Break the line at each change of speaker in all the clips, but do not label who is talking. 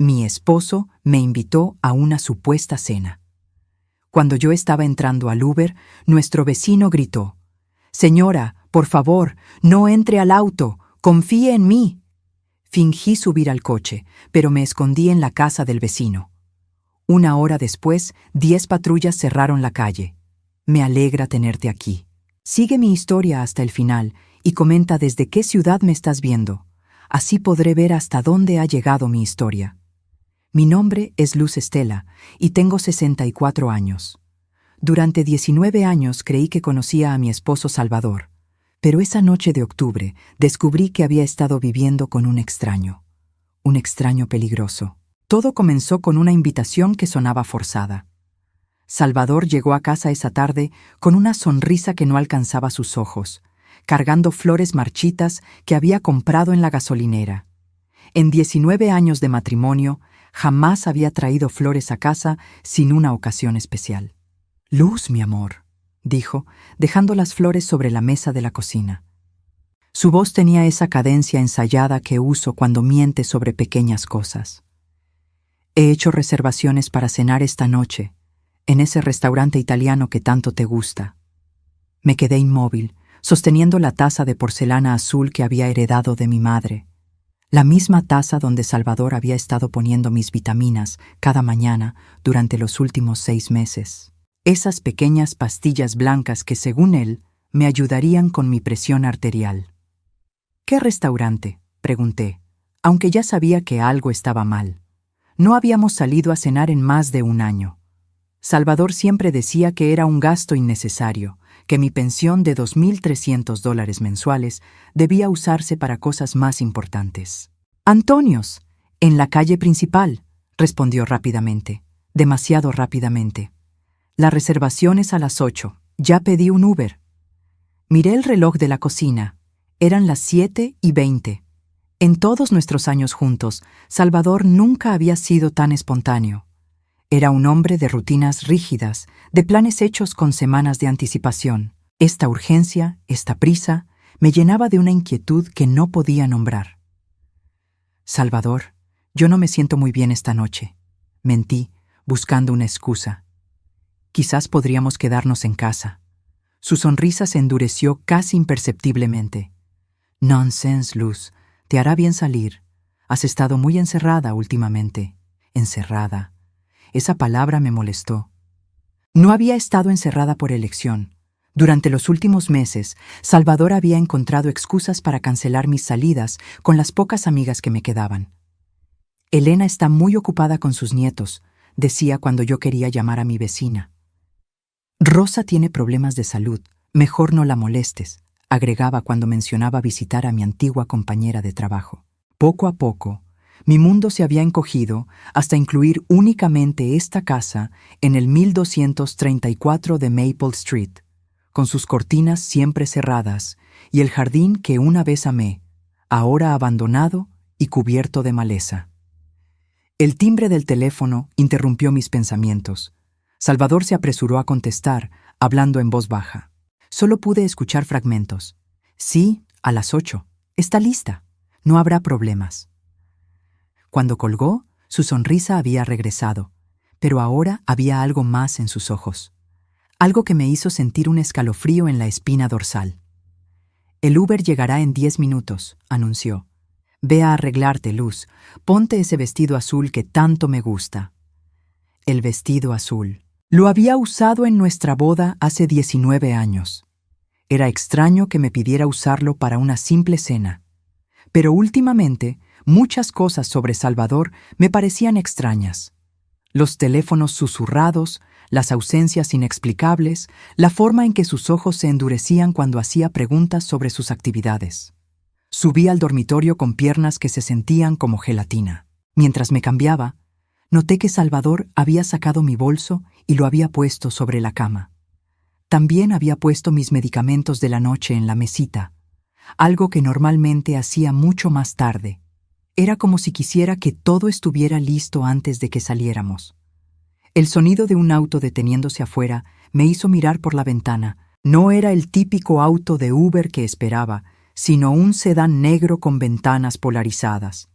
Mi esposo me invitó a una supuesta cena. Cuando yo estaba entrando al Uber, nuestro vecino gritó: «Señora, por favor, no entre al auto, confíe en mí». Fingí subir al coche, pero me escondí en la casa del vecino. 1 hora después, 10 patrullas cerraron la calle. Me alegra tenerte aquí. Sigue mi historia hasta el final y comenta desde qué ciudad me estás viendo. Así podré ver hasta dónde ha llegado mi historia. Mi nombre es Luz Estela y tengo 64 años. Durante 19 años creí que conocía a mi esposo Salvador, pero esa noche de octubre descubrí que había estado viviendo con un extraño peligroso. Todo comenzó con una invitación que sonaba forzada. Salvador llegó a casa esa tarde con una sonrisa que no alcanzaba sus ojos, cargando flores marchitas que había comprado en la gasolinera. En 19 años de matrimonio, jamás había traído flores a casa sin una ocasión especial. «Luz, mi amor», dijo, dejando las flores sobre la mesa de la cocina. Su voz tenía esa cadencia ensayada que uso cuando miente sobre pequeñas cosas. «He hecho reservaciones para cenar esta noche, en ese restaurante italiano que tanto te gusta». Me quedé inmóvil, sosteniendo la taza de porcelana azul que había heredado de mi madre. La misma taza donde Salvador había estado poniendo mis vitaminas cada mañana durante los últimos 6 meses. Esas pequeñas pastillas blancas que, según él, me ayudarían con mi presión arterial. «¿Qué restaurante?», pregunté, aunque ya sabía que algo estaba mal. No habíamos salido a cenar en más de 1 año. Salvador siempre decía que era un gasto innecesario, que mi pensión de $2,300 mensuales debía usarse para cosas más importantes. «Antonios, en la calle principal», respondió rápidamente, demasiado rápidamente. «La reservación es a las 8, ya pedí un Uber». Miré el reloj de la cocina. Eran las 7:20. En todos nuestros años juntos, Salvador nunca había sido tan espontáneo. Era un hombre de rutinas rígidas, de planes hechos con semanas de anticipación. Esta urgencia, esta prisa, me llenaba de una inquietud que no podía nombrar. «Salvador, yo no me siento muy bien esta noche», mentí, buscando una excusa. «Quizás podríamos quedarnos en casa». Su sonrisa se endureció casi imperceptiblemente. «Nonsense, Luz, te hará bien salir. Has estado muy encerrada últimamente». «Encerrada». Esa palabra me molestó. No había estado encerrada por elección. Durante los últimos meses, Salvador había encontrado excusas para cancelar mis salidas con las pocas amigas que me quedaban. «Elena está muy ocupada con sus nietos», decía cuando yo quería llamar a mi vecina. «Rosa tiene problemas de salud, mejor no la molestes», agregaba cuando mencionaba visitar a mi antigua compañera de trabajo. Poco a poco, mi mundo se había encogido hasta incluir únicamente esta casa en el 1234 de Maple Street, con sus cortinas siempre cerradas y el jardín que una vez amé, ahora abandonado y cubierto de maleza. El timbre del teléfono interrumpió mis pensamientos. Salvador se apresuró a contestar, hablando en voz baja. Solo pude escuchar fragmentos. «Sí, a las 8. Está lista. No habrá problemas». Cuando colgó, su sonrisa había regresado, pero ahora había algo más en sus ojos. Algo que me hizo sentir un escalofrío en la espina dorsal. «El Uber llegará en 10 minutos», anunció. «Ve a arreglarte, Luz. Ponte ese vestido azul que tanto me gusta». El vestido azul. Lo había usado en nuestra boda hace 19 años. Era extraño que me pidiera usarlo para una simple cena. Pero últimamente, muchas cosas sobre Salvador me parecían extrañas. Los teléfonos susurrados, las ausencias inexplicables, la forma en que sus ojos se endurecían cuando hacía preguntas sobre sus actividades. Subí al dormitorio con piernas que se sentían como gelatina. Mientras me cambiaba, noté que Salvador había sacado mi bolso y lo había puesto sobre la cama. También había puesto mis medicamentos de la noche en la mesita, algo que normalmente hacía mucho más tarde. Era como si quisiera que todo estuviera listo antes de que saliéramos. El sonido de un auto deteniéndose afuera me hizo mirar por la ventana. No era el típico auto de Uber que esperaba, sino un sedán negro con ventanas polarizadas.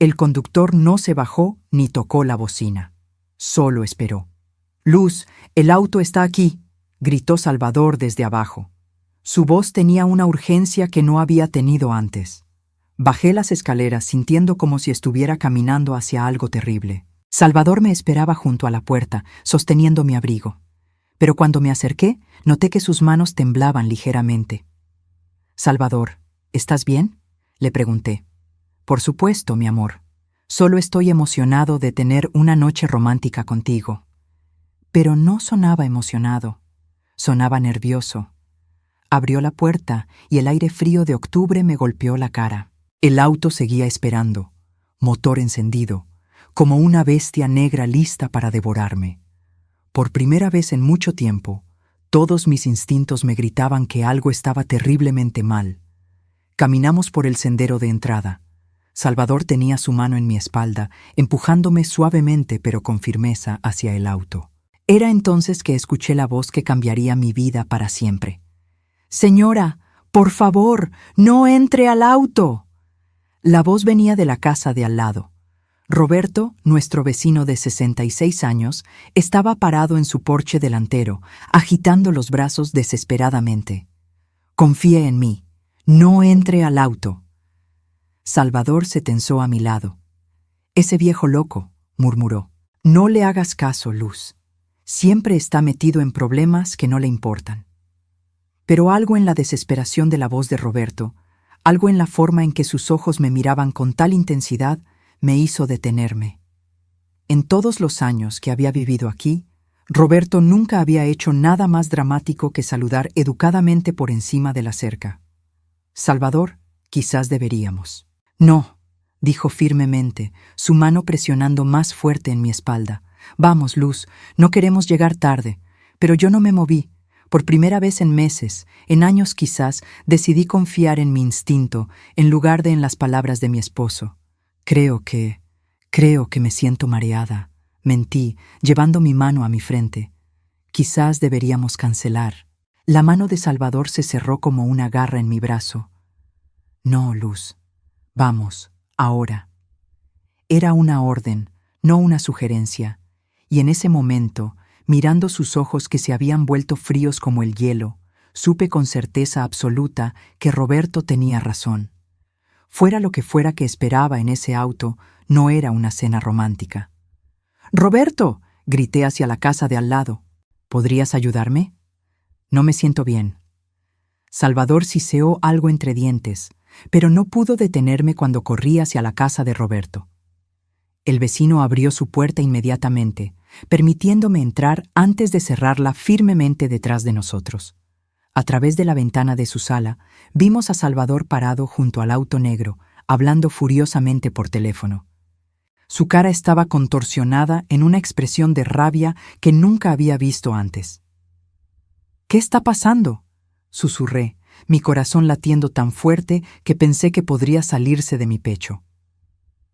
El conductor no se bajó ni tocó la bocina. Solo esperó. «Luz, el auto está aquí», gritó Salvador desde abajo. Su voz tenía una urgencia que no había tenido antes. Bajé las escaleras sintiendo como si estuviera caminando hacia algo terrible. Salvador me esperaba junto a la puerta, sosteniendo mi abrigo. Pero cuando me acerqué, noté que sus manos temblaban ligeramente. «Salvador, ¿estás bien?», le pregunté. «Por supuesto, mi amor. Solo estoy emocionado de tener una noche romántica contigo». Pero no sonaba emocionado. Sonaba nervioso. Abrió la puerta y el aire frío de octubre me golpeó la cara. El auto seguía esperando, motor encendido, como una bestia negra lista para devorarme. Por primera vez en mucho tiempo, todos mis instintos me gritaban que algo estaba terriblemente mal. Caminamos por el sendero de entrada. Salvador tenía su mano en mi espalda, empujándome suavemente pero con firmeza hacia el auto. Era entonces que escuché la voz que cambiaría mi vida para siempre. «Señora, por favor, no entre al auto». La voz venía de la casa de al lado. Roberto, nuestro vecino de 66 años, estaba parado en su porche delantero, agitando los brazos desesperadamente. «Confíe en mí. No entre al auto». Salvador se tensó a mi lado. «Ese viejo loco», murmuró. «No le hagas caso, Luz. Siempre está metido en problemas que no le importan». Pero algo en la desesperación de la voz de Roberto, algo en la forma en que sus ojos me miraban con tal intensidad, me hizo detenerme. En todos los años que había vivido aquí, Roberto nunca había hecho nada más dramático que saludar educadamente por encima de la cerca. «Salvador, quizás deberíamos». «No», dijo firmemente, su mano presionando más fuerte en mi espalda. «Vamos, Luz, no queremos llegar tarde». Pero yo no me moví. Por primera vez en meses, en años quizás, decidí confiar en mi instinto en lugar de en las palabras de mi esposo. Creo que me siento mareada», mentí, llevando mi mano a mi frente. «Quizás deberíamos cancelar». La mano de Salvador se cerró como una garra en mi brazo. «No, Luz. Vamos, ahora». Era una orden, no una sugerencia, y en ese momento, mirando sus ojos que se habían vuelto fríos como el hielo, supe con certeza absoluta que Roberto tenía razón. Fuera lo que fuera que esperaba en ese auto, no era una cena romántica. «¡Roberto!», grité hacia la casa de al lado. «¿Podrías ayudarme?». «No me siento bien». Salvador siseó algo entre dientes, pero no pudo detenerme cuando corrí hacia la casa de Roberto. El vecino abrió su puerta inmediatamente, permitiéndome entrar antes de cerrarla firmemente detrás de nosotros. A través de la ventana de su sala, vimos a Salvador parado junto al auto negro, hablando furiosamente por teléfono. Su cara estaba contorsionada en una expresión de rabia que nunca había visto antes. «¿Qué está pasando?», susurré, mi corazón latiendo tan fuerte que pensé que podría salirse de mi pecho.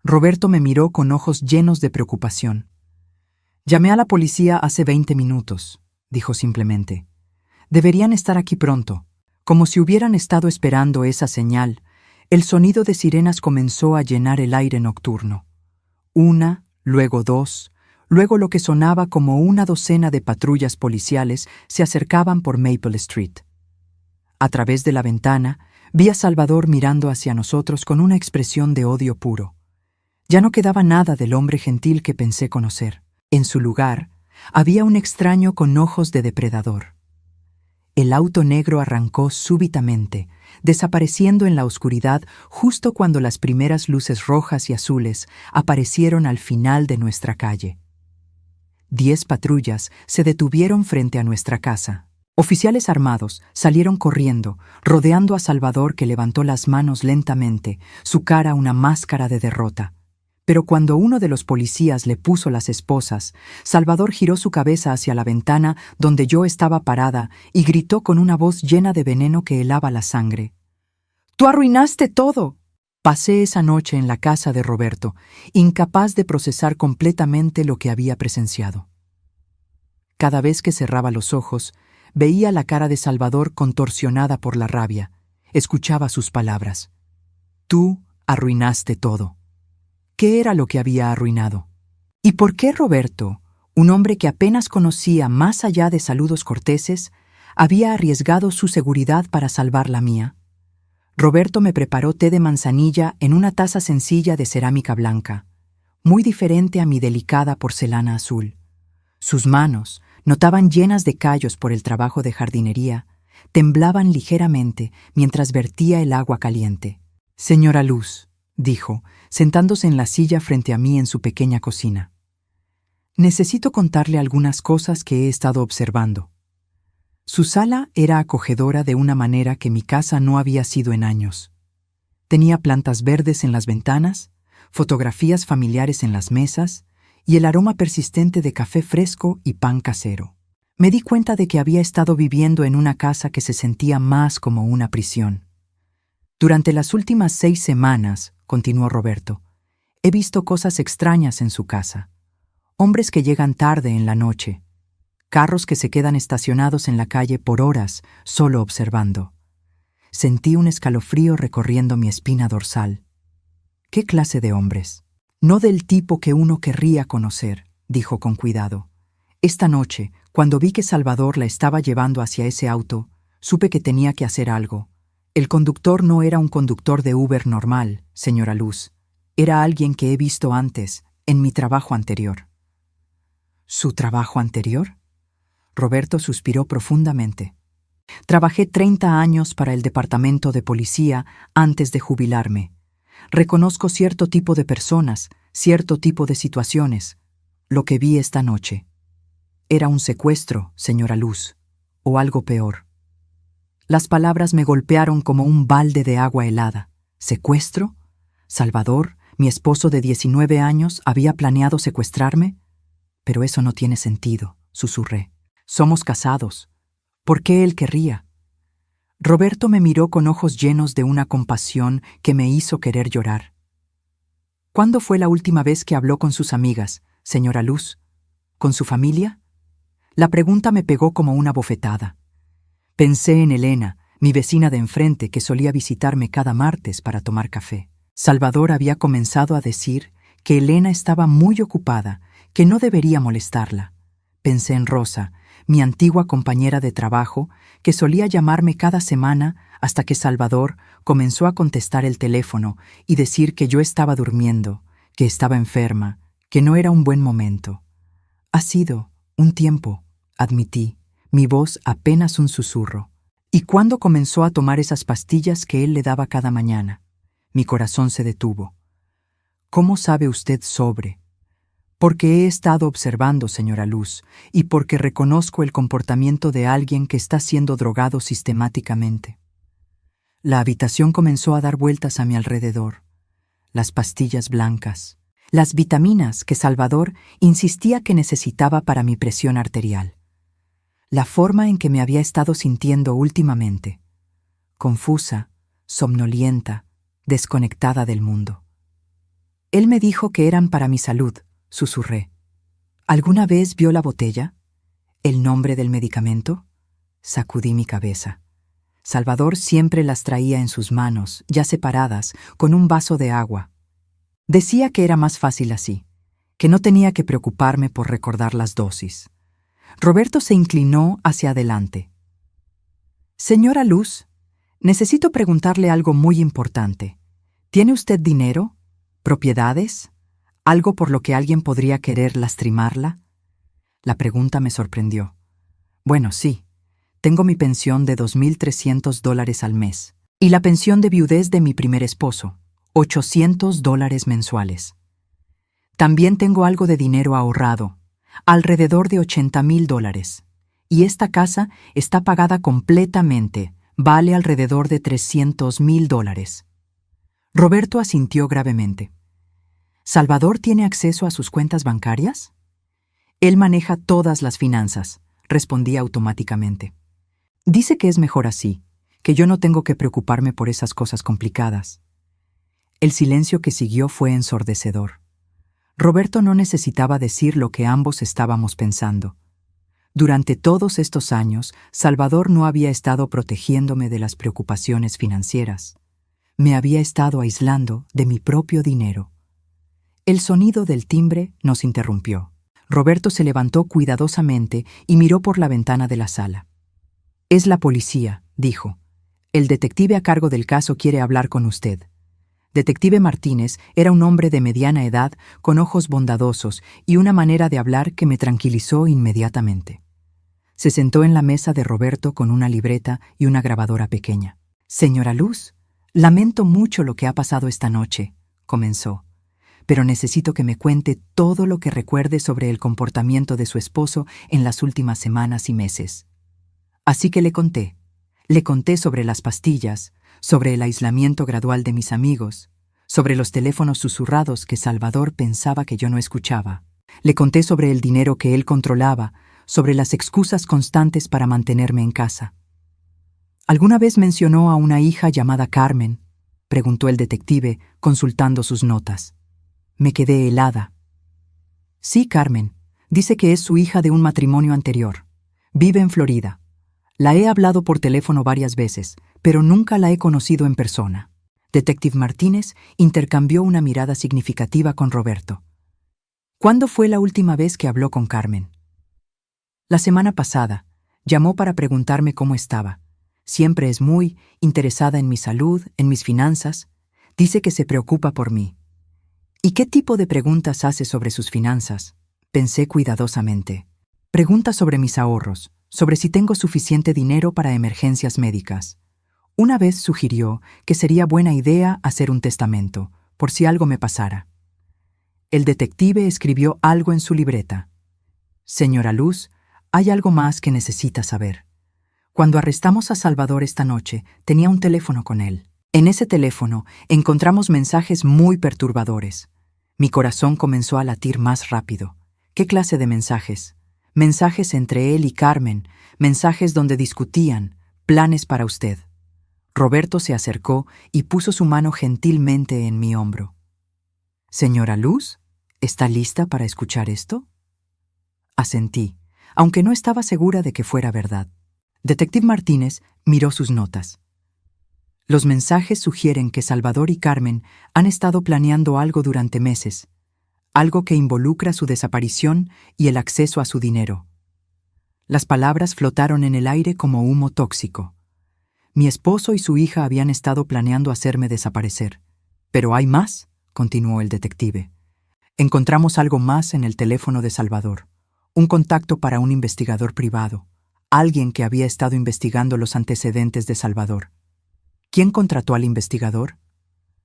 Roberto me miró con ojos llenos de preocupación. «Llamé a la policía hace 20 minutos», dijo simplemente. «Deberían estar aquí pronto». Como si hubieran estado esperando esa señal, el sonido de sirenas comenzó a llenar el aire nocturno. Una, luego dos, luego lo que sonaba como una docena de patrullas policiales se acercaban por Maple Street. A través de la ventana, vi a Salvador mirando hacia nosotros con una expresión de odio puro. Ya no quedaba nada del hombre gentil que pensé conocer. En su lugar, había un extraño con ojos de depredador. El auto negro arrancó súbitamente, desapareciendo en la oscuridad justo cuando las primeras luces rojas y azules aparecieron al final de nuestra calle. 10 patrullas se detuvieron frente a nuestra casa. Oficiales armados salieron corriendo, rodeando a Salvador, que levantó las manos lentamente, su cara una máscara de derrota. Pero cuando uno de los policías le puso las esposas, Salvador giró su cabeza hacia la ventana donde yo estaba parada y gritó con una voz llena de veneno que helaba la sangre. «¡Tú arruinaste todo!». Pasé esa noche en la casa de Roberto, incapaz de procesar completamente lo que había presenciado. Cada vez que cerraba los ojos, veía la cara de Salvador contorsionada por la rabia. Escuchaba sus palabras. «Tú arruinaste todo». ¿Qué era lo que había arruinado? ¿Y por qué Roberto, un hombre que apenas conocía más allá de saludos corteses, había arriesgado su seguridad para salvar la mía? Roberto me preparó té de manzanilla en una taza sencilla de cerámica blanca, muy diferente a mi delicada porcelana azul. Sus manos, notaban llenas de callos por el trabajo de jardinería, temblaban ligeramente mientras vertía el agua caliente. «Señora Luz», dijo, sentándose en la silla frente a mí en su pequeña cocina. «Necesito contarle algunas cosas que he estado observando». Su sala era acogedora de una manera que mi casa no había sido en años. Tenía plantas verdes en las ventanas, fotografías familiares en las mesas y el aroma persistente de café fresco y pan casero. Me di cuenta de que había estado viviendo en una casa que se sentía más como una prisión. «Durante las últimas 6 semanas», continuó Roberto, «he visto cosas extrañas en su casa. Hombres que llegan tarde en la noche. Carros que se quedan estacionados en la calle por horas, solo observando. Sentí un escalofrío recorriendo mi espina dorsal. ¿Qué clase de hombres? No del tipo que uno querría conocer», dijo con cuidado. «Esta noche, cuando vi que Salvador la estaba llevando hacia ese auto, supe que tenía que hacer algo. El conductor no era un conductor de Uber normal, señora Luz. Era alguien que he visto antes, en mi trabajo anterior». «¿Su trabajo anterior?» Roberto suspiró profundamente. «Trabajé 30 años para el departamento de policía antes de jubilarme. Reconozco cierto tipo de personas, cierto tipo de situaciones. Lo que vi esta noche era un secuestro, señora Luz, o algo peor». Las palabras me golpearon como un balde de agua helada. ¿Secuestro? ¿Salvador, mi esposo de 19 años, había planeado secuestrarme? Pero eso no tiene sentido, susurré. Somos casados. ¿Por qué él querría? Roberto me miró con ojos llenos de una compasión que me hizo querer llorar. ¿Cuándo fue la última vez que habló con sus amigas, señora Luz? ¿Con su familia? La pregunta me pegó como una bofetada. Pensé en Elena, mi vecina de enfrente que solía visitarme cada martes para tomar café. Salvador había comenzado a decir que Elena estaba muy ocupada, que no debería molestarla. Pensé en Rosa, mi antigua compañera de trabajo, que solía llamarme cada semana hasta que Salvador comenzó a contestar el teléfono y decir que yo estaba durmiendo, que estaba enferma, que no era un buen momento. Ha sido un tiempo, admití, mi voz apenas un susurro. ¿Y cuándo comenzó a tomar esas pastillas que él le daba cada mañana? Mi corazón se detuvo. ¿Cómo sabe usted sobre? Porque he estado observando, señora Luz, y porque reconozco el comportamiento de alguien que está siendo drogado sistemáticamente. La habitación comenzó a dar vueltas a mi alrededor. Las pastillas blancas, las vitaminas que Salvador insistía que necesitaba para mi presión arterial. La forma en que me había estado sintiendo últimamente. Confusa, somnolienta, desconectada del mundo. Él me dijo que eran para mi salud, susurré. ¿Alguna vez vio la botella? ¿El nombre del medicamento? Sacudí mi cabeza. Salvador siempre las traía en sus manos, ya separadas, con un vaso de agua. Decía que era más fácil así, que no tenía que preocuparme por recordar las dosis. Roberto se inclinó hacia adelante. «Señora Luz, necesito preguntarle algo muy importante. ¿Tiene usted dinero? ¿Propiedades? ¿Algo por lo que alguien podría querer lastimarla?» La pregunta me sorprendió. «Bueno, sí. Tengo mi pensión de $2,300 al mes y la pensión de viudez de mi primer esposo, $800 mensuales. También tengo algo de dinero ahorrado, alrededor de $80,000. Y esta casa está pagada completamente, vale alrededor de $300,000. Roberto asintió gravemente. ¿Salvador tiene acceso a sus cuentas bancarias? Él maneja todas las finanzas, respondí automáticamente. Dice que es mejor así, que yo no tengo que preocuparme por esas cosas complicadas. El silencio que siguió fue ensordecedor. Roberto no necesitaba decir lo que ambos estábamos pensando. Durante todos estos años, Salvador no había estado protegiéndome de las preocupaciones financieras. Me había estado aislando de mi propio dinero. El sonido del timbre nos interrumpió. Roberto se levantó cuidadosamente y miró por la ventana de la sala. «Es la policía», dijo. «El detective a cargo del caso quiere hablar con usted». Detective Martínez era un hombre de mediana edad, con ojos bondadosos y una manera de hablar que me tranquilizó inmediatamente. Se sentó en la mesa de Roberto con una libreta y una grabadora pequeña. «Señora Luz, lamento mucho lo que ha pasado esta noche», comenzó. «Pero necesito que me cuente todo lo que recuerde sobre el comportamiento de su esposo en las últimas semanas y meses». Así que le conté. Le conté sobre las pastillas, sobre el aislamiento gradual de mis amigos, sobre los teléfonos susurrados que Salvador pensaba que yo no escuchaba. Le conté sobre el dinero que él controlaba, sobre las excusas constantes para mantenerme en casa. «¿Alguna vez mencionó a una hija llamada Carmen?», preguntó el detective, consultando sus notas. Me quedé helada. «Sí, Carmen. Dice que es su hija de un matrimonio anterior. Vive en Florida. La he hablado por teléfono varias veces, pero nunca la he conocido en persona». Detective Martínez intercambió una mirada significativa con Roberto. «¿Cuándo fue la última vez que habló con Carmen?» «La semana pasada. Llamó para preguntarme cómo estaba. Siempre es muy interesada en mi salud, en mis finanzas. Dice que se preocupa por mí». «¿Y qué tipo de preguntas hace sobre sus finanzas?», pensé cuidadosamente. «Pregunta sobre mis ahorros, sobre si tengo suficiente dinero para emergencias médicas. Una vez sugirió que sería buena idea hacer un testamento, por si algo me pasara». El detective escribió algo en su libreta. «Señora Luz, hay algo más que necesita saber. Cuando arrestamos a Salvador esta noche, tenía un teléfono con él. En ese teléfono encontramos mensajes muy perturbadores. Mi corazón comenzó a latir más rápido. ¿Qué clase de mensajes? Mensajes entre él y Carmen, mensajes donde discutían, planes para usted». Roberto se acercó y puso su mano gentilmente en mi hombro. «Señora Luz, ¿está lista para escuchar esto?». Asentí, aunque no estaba segura de que fuera verdad. Detective Martínez miró sus notas. «Los mensajes sugieren que Salvador y Carmen han estado planeando algo durante meses, algo que involucra su desaparición y el acceso a su dinero». Las palabras flotaron en el aire como humo tóxico. «Mi esposo y su hija habían estado planeando hacerme desaparecer. Pero hay más», continuó el detective. «Encontramos algo más en el teléfono de Salvador. Un contacto para un investigador privado, alguien que había estado investigando los antecedentes de Salvador». «¿Quién contrató al investigador?».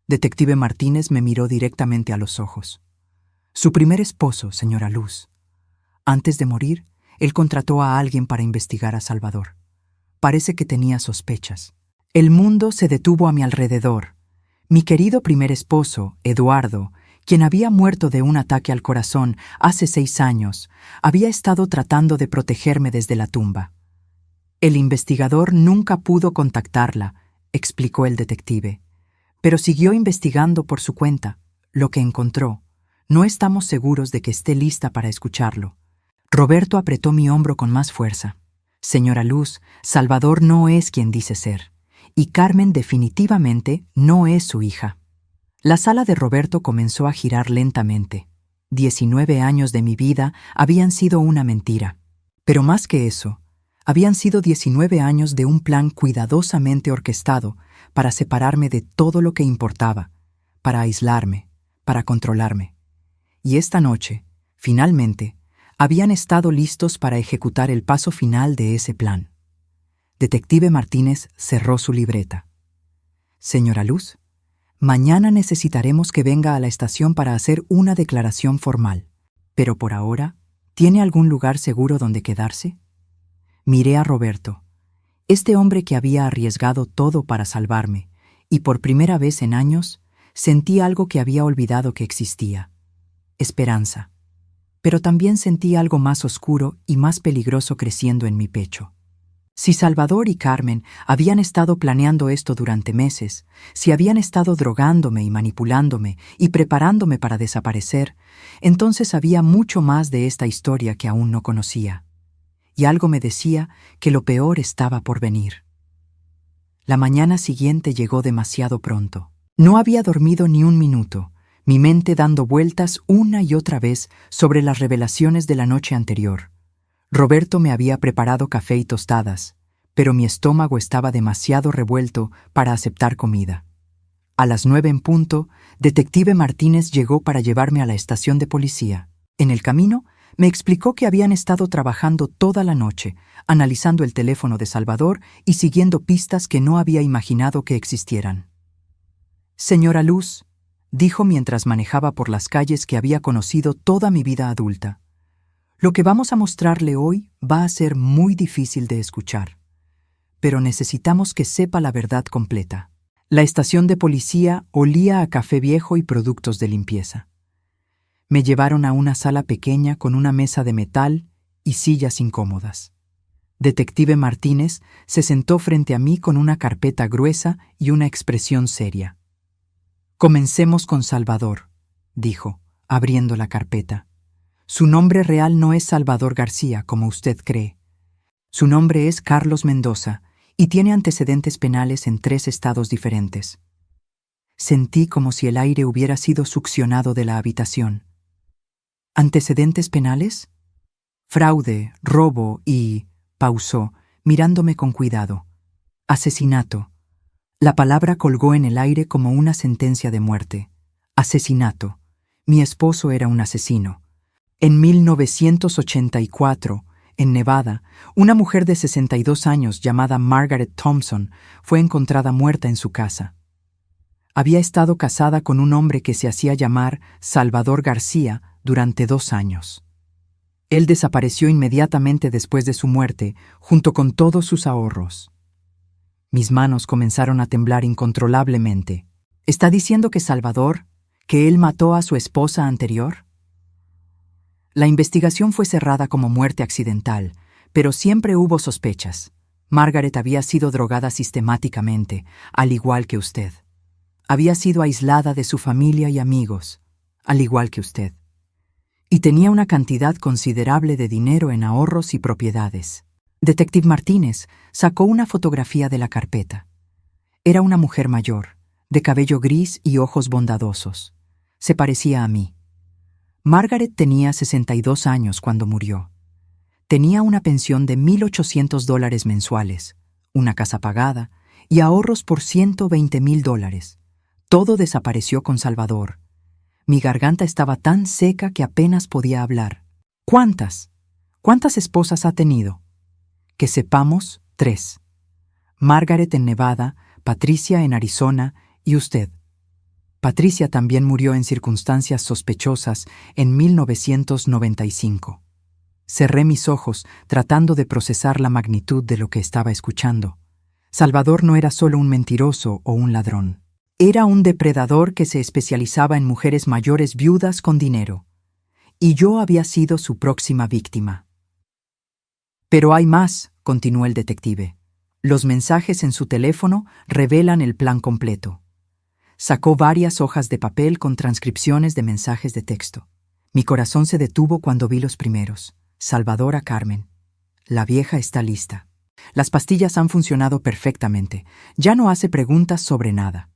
Detective Martínez me miró directamente a los ojos. «Su primer esposo, señora Luz. Antes de morir, él contrató a alguien para investigar a Salvador. Parece que tenía sospechas. El mundo se detuvo a mi alrededor. Mi querido primer esposo, Eduardo, quien había muerto de un ataque al corazón hace 6 años, había estado tratando de protegerme desde la tumba. El investigador nunca pudo contactarla», explicó el detective, «pero siguió investigando por su cuenta. Lo que encontró, no estamos seguros de que esté lista para escucharlo». Roberto apretó mi hombro con más fuerza. «Señora Luz, Salvador no es quien dice ser, y Carmen definitivamente no es su hija». La sala de Roberto comenzó a girar lentamente. 19 años de mi vida habían sido una mentira. Pero más que eso, habían sido 19 años de un plan cuidadosamente orquestado para separarme de todo lo que importaba, para aislarme, para controlarme. Y esta noche, finalmente, habían estado listos para ejecutar el paso final de ese plan. Detective Martínez cerró su libreta. «Señora Luz, mañana necesitaremos que venga a la estación para hacer una declaración formal. Pero por ahora, ¿tiene algún lugar seguro donde quedarse?». Miré a Roberto, este hombre que había arriesgado todo para salvarme, y por primera vez en años sentí algo que había olvidado que existía: esperanza. Pero también sentí algo más oscuro y más peligroso creciendo en mi pecho. Si Salvador y Carmen habían estado planeando esto durante meses, si habían estado drogándome y manipulándome y preparándome para desaparecer, entonces había mucho más de esta historia que aún no conocía. Y algo me decía que lo peor estaba por venir. La mañana siguiente llegó demasiado pronto. No había dormido ni un minuto. mi mente dando vueltas una y otra vez sobre las revelaciones de la noche anterior. Roberto me había preparado café y tostadas, pero mi estómago estaba demasiado revuelto para aceptar comida. A las 9 en punto, Detective Martínez llegó para llevarme a la estación de policía. En el camino, me explicó que habían estado trabajando toda la noche, analizando el teléfono de Salvador y siguiendo pistas que no había imaginado que existieran. Señora Luz, dijo mientras manejaba por las calles que había conocido toda mi vida adulta, lo que vamos a mostrarle hoy va a ser muy difícil de escuchar, pero necesitamos que sepa la verdad completa. La estación de policía olía a café viejo y productos de limpieza. Me llevaron a una sala pequeña con una mesa de metal y sillas incómodas. Detective Martínez se sentó frente a mí con una carpeta gruesa y una expresión seria. Comencemos con Salvador, dijo, abriendo la carpeta. Su nombre real no es Salvador García, como usted cree. Su nombre es Carlos Mendoza y tiene antecedentes penales en 3 estados diferentes. Sentí como si el aire hubiera sido succionado de la habitación. ¿Antecedentes penales? Fraude, robo y... pausó, mirándome con cuidado. Asesinato. La palabra colgó en el aire como una sentencia de muerte. Asesinato. Mi esposo era un asesino. En 1984, en Nevada, una mujer de 62 años llamada Margaret Thompson fue encontrada muerta en su casa. Había estado casada con un hombre que se hacía llamar Salvador García durante 2 años. Él desapareció inmediatamente después de su muerte, junto con todos sus ahorros. Mis manos comenzaron a temblar incontrolablemente. ¿Está diciendo que Salvador, que él mató a su esposa anterior? La investigación fue cerrada como muerte accidental, pero siempre hubo sospechas. Margaret había sido drogada sistemáticamente, al igual que usted. Había sido aislada de su familia y amigos, al igual que usted. Y tenía una cantidad considerable de dinero en ahorros y propiedades. Detective Martínez sacó una fotografía de la carpeta. Era una mujer mayor, de cabello gris y ojos bondadosos. Se parecía a mí. Margaret tenía 62 años cuando murió. Tenía una pensión de $1,800 mensuales, una casa pagada y ahorros por $120,000. Todo desapareció con Salvador. Mi garganta estaba tan seca que apenas podía hablar. ¿Cuántas? ¿Cuántas esposas ha tenido? Que sepamos, 3. Margaret en Nevada, Patricia en Arizona y usted. Patricia también murió en circunstancias sospechosas en 1995. Cerré mis ojos tratando de procesar la magnitud de lo que estaba escuchando. Salvador no era solo un mentiroso o un ladrón. Era un depredador que se especializaba en mujeres mayores viudas con dinero. Y yo había sido su próxima víctima. Pero hay más, continuó el detective. Los mensajes en su teléfono revelan el plan completo. Sacó varias hojas de papel con transcripciones de mensajes de texto. Mi corazón se detuvo cuando vi los primeros. Salvador a Carmen. La vieja está lista. Las pastillas han funcionado perfectamente. Ya no hace preguntas sobre nada.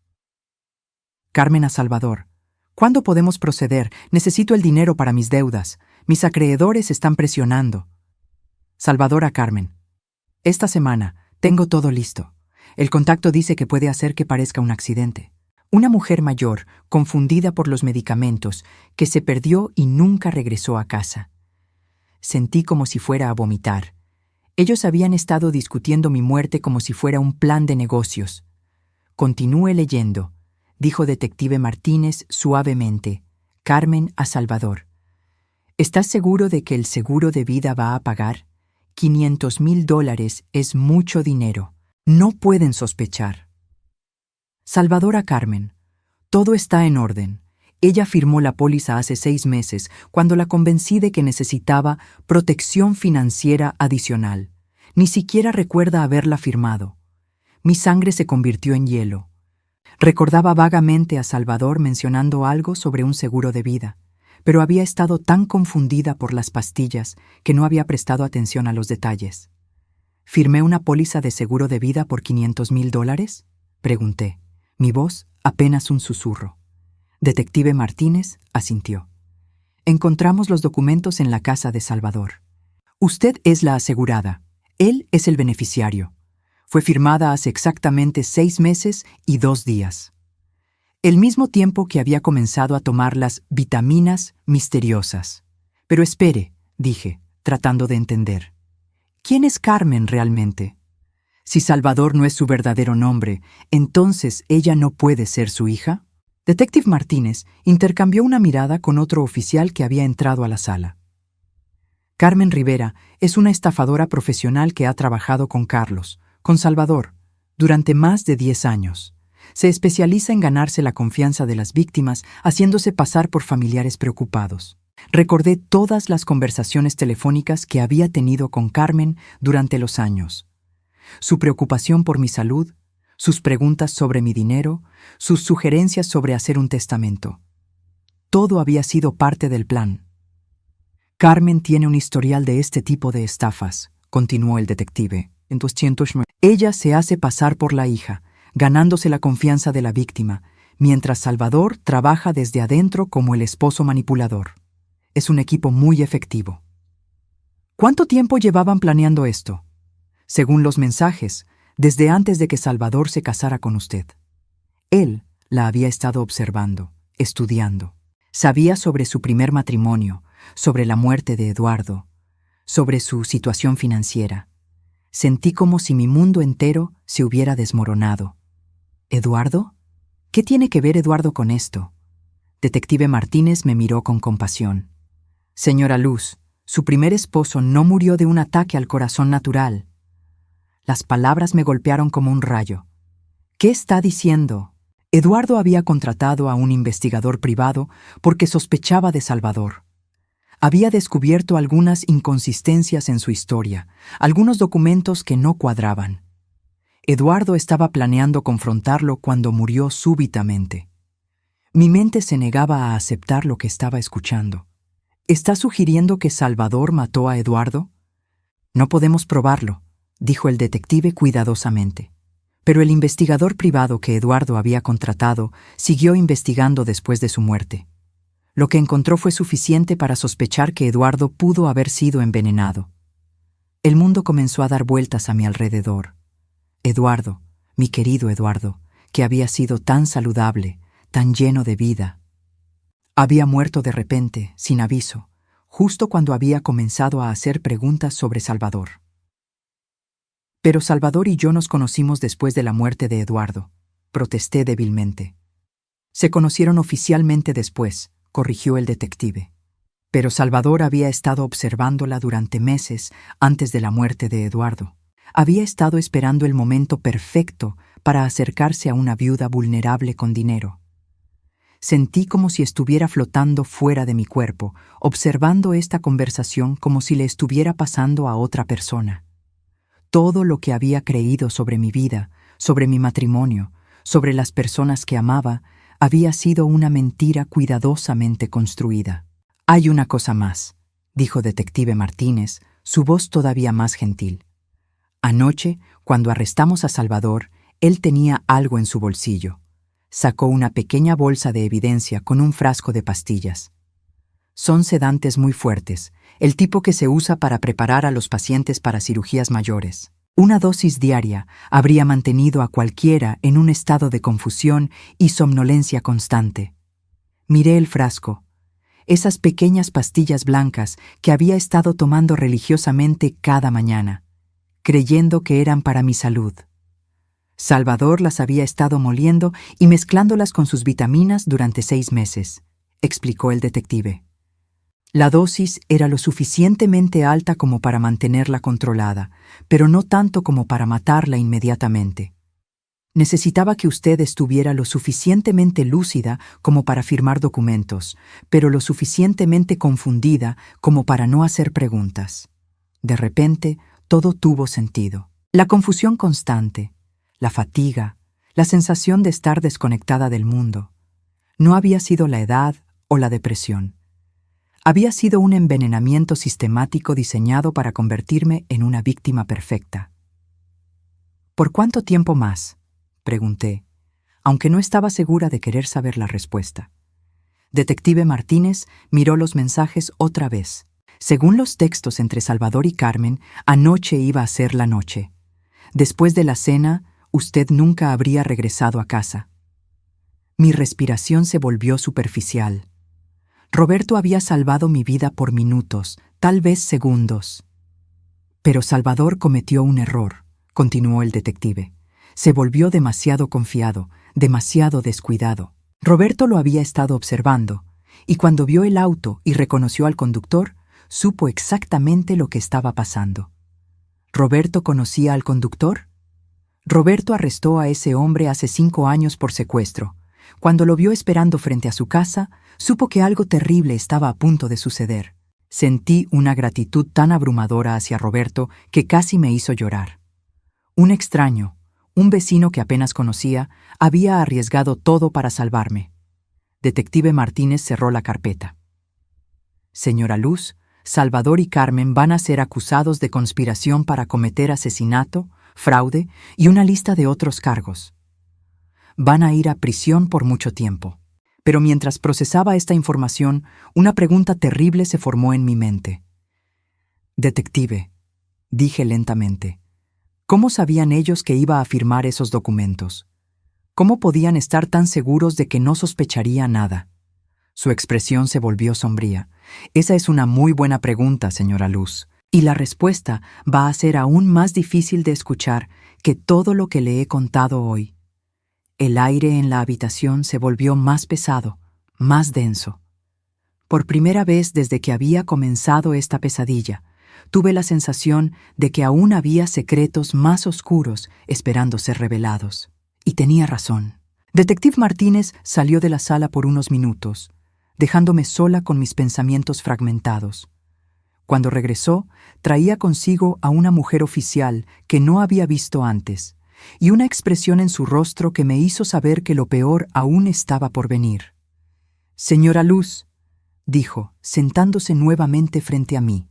Carmen a Salvador. ¿Cuándo podemos proceder? Necesito el dinero para mis deudas. Mis acreedores están presionando. Salvador a Carmen. Esta semana, tengo todo listo. El contacto dice que puede hacer que parezca un accidente. Una mujer mayor, confundida por los medicamentos, que se perdió y nunca regresó a casa. Sentí como si fuera a vomitar. Ellos habían estado discutiendo mi muerte como si fuera un plan de negocios. Continúe leyendo, dijo Detective Martínez suavemente. Carmen a Salvador. ¿Estás seguro de que el seguro de vida va a pagar? $500,000 es mucho dinero. No pueden sospechar. Salvador a Carmen. Todo está en orden. Ella firmó la póliza hace 6 meses, cuando la convencí de que necesitaba protección financiera adicional. Ni siquiera recuerda haberla firmado. Mi sangre se convirtió en hielo. Recordaba vagamente a Salvador mencionando algo sobre un seguro de vida, pero había estado tan confundida por las pastillas que no había prestado atención a los detalles. ¿Firmé una póliza de seguro de vida por $500,000? Pregunté. Mi voz apenas un susurro. Detective Martínez asintió. Encontramos los documentos en la casa de Salvador. Usted es la asegurada. Él es el beneficiario. Fue firmada hace exactamente 6 meses y 2 días. El mismo tiempo que había comenzado a tomar las vitaminas misteriosas. Pero espere, dije, tratando de entender. ¿Quién es Carmen realmente? Si Salvador no es su verdadero nombre, ¿entonces ella no puede ser su hija? Detective Martínez intercambió una mirada con otro oficial que había entrado a la sala. Carmen Rivera es una estafadora profesional que ha trabajado con Carlos, con Salvador, durante más de 10 años. Se especializa en ganarse la confianza de las víctimas haciéndose pasar por familiares preocupados. Recordé todas las conversaciones telefónicas que había tenido con Carmen durante los años. Su preocupación por mi salud, sus preguntas sobre mi dinero, sus sugerencias sobre hacer un testamento. Todo había sido parte del plan. Carmen tiene un historial de este tipo de estafas, continuó el detective. Ella se hace pasar por la hija, ganándose la confianza de la víctima, mientras Salvador trabaja desde adentro como el esposo manipulador. Es un equipo muy efectivo. ¿Cuánto tiempo llevaban planeando esto? Según los mensajes, desde antes de que Salvador se casara con usted. Él la había estado observando, estudiando. Sabía sobre su primer matrimonio, sobre la muerte de Eduardo, sobre su situación financiera. Sentí como si mi mundo entero se hubiera desmoronado. ¿Eduardo? ¿Qué tiene que ver Eduardo con esto? Detective Martínez me miró con compasión. Señora Luz, su primer esposo no murió de un ataque al corazón natural. Las palabras me golpearon como un rayo. ¿Qué está diciendo? Eduardo había contratado a un investigador privado porque sospechaba de Salvador. Había descubierto algunas inconsistencias en su historia, algunos documentos que no cuadraban. Eduardo estaba planeando confrontarlo cuando murió súbitamente. Mi mente se negaba a aceptar lo que estaba escuchando. ¿Está sugiriendo que Salvador mató a Eduardo? No podemos probarlo, dijo el detective cuidadosamente. Pero el investigador privado que Eduardo había contratado siguió investigando después de su muerte. Lo que encontró fue suficiente para sospechar que Eduardo pudo haber sido envenenado. El mundo comenzó a dar vueltas a mi alrededor. Eduardo, mi querido Eduardo, que había sido tan saludable, tan lleno de vida, había muerto de repente, sin aviso, justo cuando había comenzado a hacer preguntas sobre Salvador. Pero Salvador y yo nos conocimos después de la muerte de Eduardo, protesté débilmente. Se conocieron oficialmente después, corrigió el detective. Pero Salvador había estado observándola durante meses antes de la muerte de Eduardo. Había estado esperando el momento perfecto para acercarse a una viuda vulnerable con dinero. Sentí como si estuviera flotando fuera de mi cuerpo, observando esta conversación como si le estuviera pasando a otra persona. Todo lo que había creído sobre mi vida, sobre mi matrimonio, sobre las personas que amaba, había sido una mentira cuidadosamente construida. Hay una cosa más, dijo Detective Martínez, su voz todavía más gentil. Anoche, cuando arrestamos a Salvador, él tenía algo en su bolsillo. Sacó una pequeña bolsa de evidencia con un frasco de pastillas. Son sedantes muy fuertes, el tipo que se usa para preparar a los pacientes para cirugías mayores. Una dosis diaria habría mantenido a cualquiera en un estado de confusión y somnolencia constante. Miré el frasco, esas pequeñas pastillas blancas que había estado tomando religiosamente cada mañana, creyendo que eran para mi salud. Salvador las había estado moliendo y mezclándolas con sus vitaminas durante 6 meses, explicó el detective. La dosis era lo suficientemente alta como para mantenerla controlada, pero no tanto como para matarla inmediatamente. Necesitaba que usted estuviera lo suficientemente lúcida como para firmar documentos, pero lo suficientemente confundida como para no hacer preguntas. De repente, todo tuvo sentido. La confusión constante, la fatiga, la sensación de estar desconectada del mundo. No había sido la edad o la depresión. Había sido un envenenamiento sistemático diseñado para convertirme en una víctima perfecta. ¿Por cuánto tiempo más?, pregunté, aunque no estaba segura de querer saber la respuesta. Detective Martínez miró los mensajes otra vez. Según los textos entre Salvador y Carmen, anoche iba a ser la noche. Después de la cena, usted nunca habría regresado a casa. Mi respiración se volvió superficial. Roberto había salvado mi vida por minutos, tal vez segundos. Pero Salvador cometió un error, continuó el detective. Se volvió demasiado confiado, demasiado descuidado. Roberto lo había estado observando, y cuando vio el auto y reconoció al conductor, supo exactamente lo que estaba pasando. ¿Roberto conocía al conductor? Roberto arrestó a ese hombre hace 5 años por secuestro. Cuando lo vio esperando frente a su casa, supo que algo terrible estaba a punto de suceder. Sentí una gratitud tan abrumadora hacia Roberto que casi me hizo llorar. Un extraño, un vecino que apenas conocía, había arriesgado todo para salvarme. Detective Martínez cerró la carpeta. Señora Luz, Salvador y Carmen van a ser acusados de conspiración para cometer asesinato, fraude y una lista de otros cargos. Van a ir a prisión por mucho tiempo. Pero mientras procesaba esta información, una pregunta terrible se formó en mi mente. Detective, dije lentamente, ¿cómo sabían ellos que iba a firmar esos documentos? ¿Cómo podían estar tan seguros de que no sospecharía nada? Su expresión se volvió sombría. Esa es una muy buena pregunta, señora Luz, y la respuesta va a ser aún más difícil de escuchar que todo lo que le he contado hoy. El aire en la habitación se volvió más pesado, más denso. Por primera vez desde que había comenzado esta pesadilla, tuve la sensación de que aún había secretos más oscuros esperando ser revelados. Y tenía razón. Detective Martínez salió de la sala por unos minutos, dejándome sola con mis pensamientos fragmentados. Cuando regresó, traía consigo a una mujer oficial que no había visto antes, y una expresión en su rostro que me hizo saber que lo peor aún estaba por venir. «Señora Luz», dijo, sentándose nuevamente frente a mí,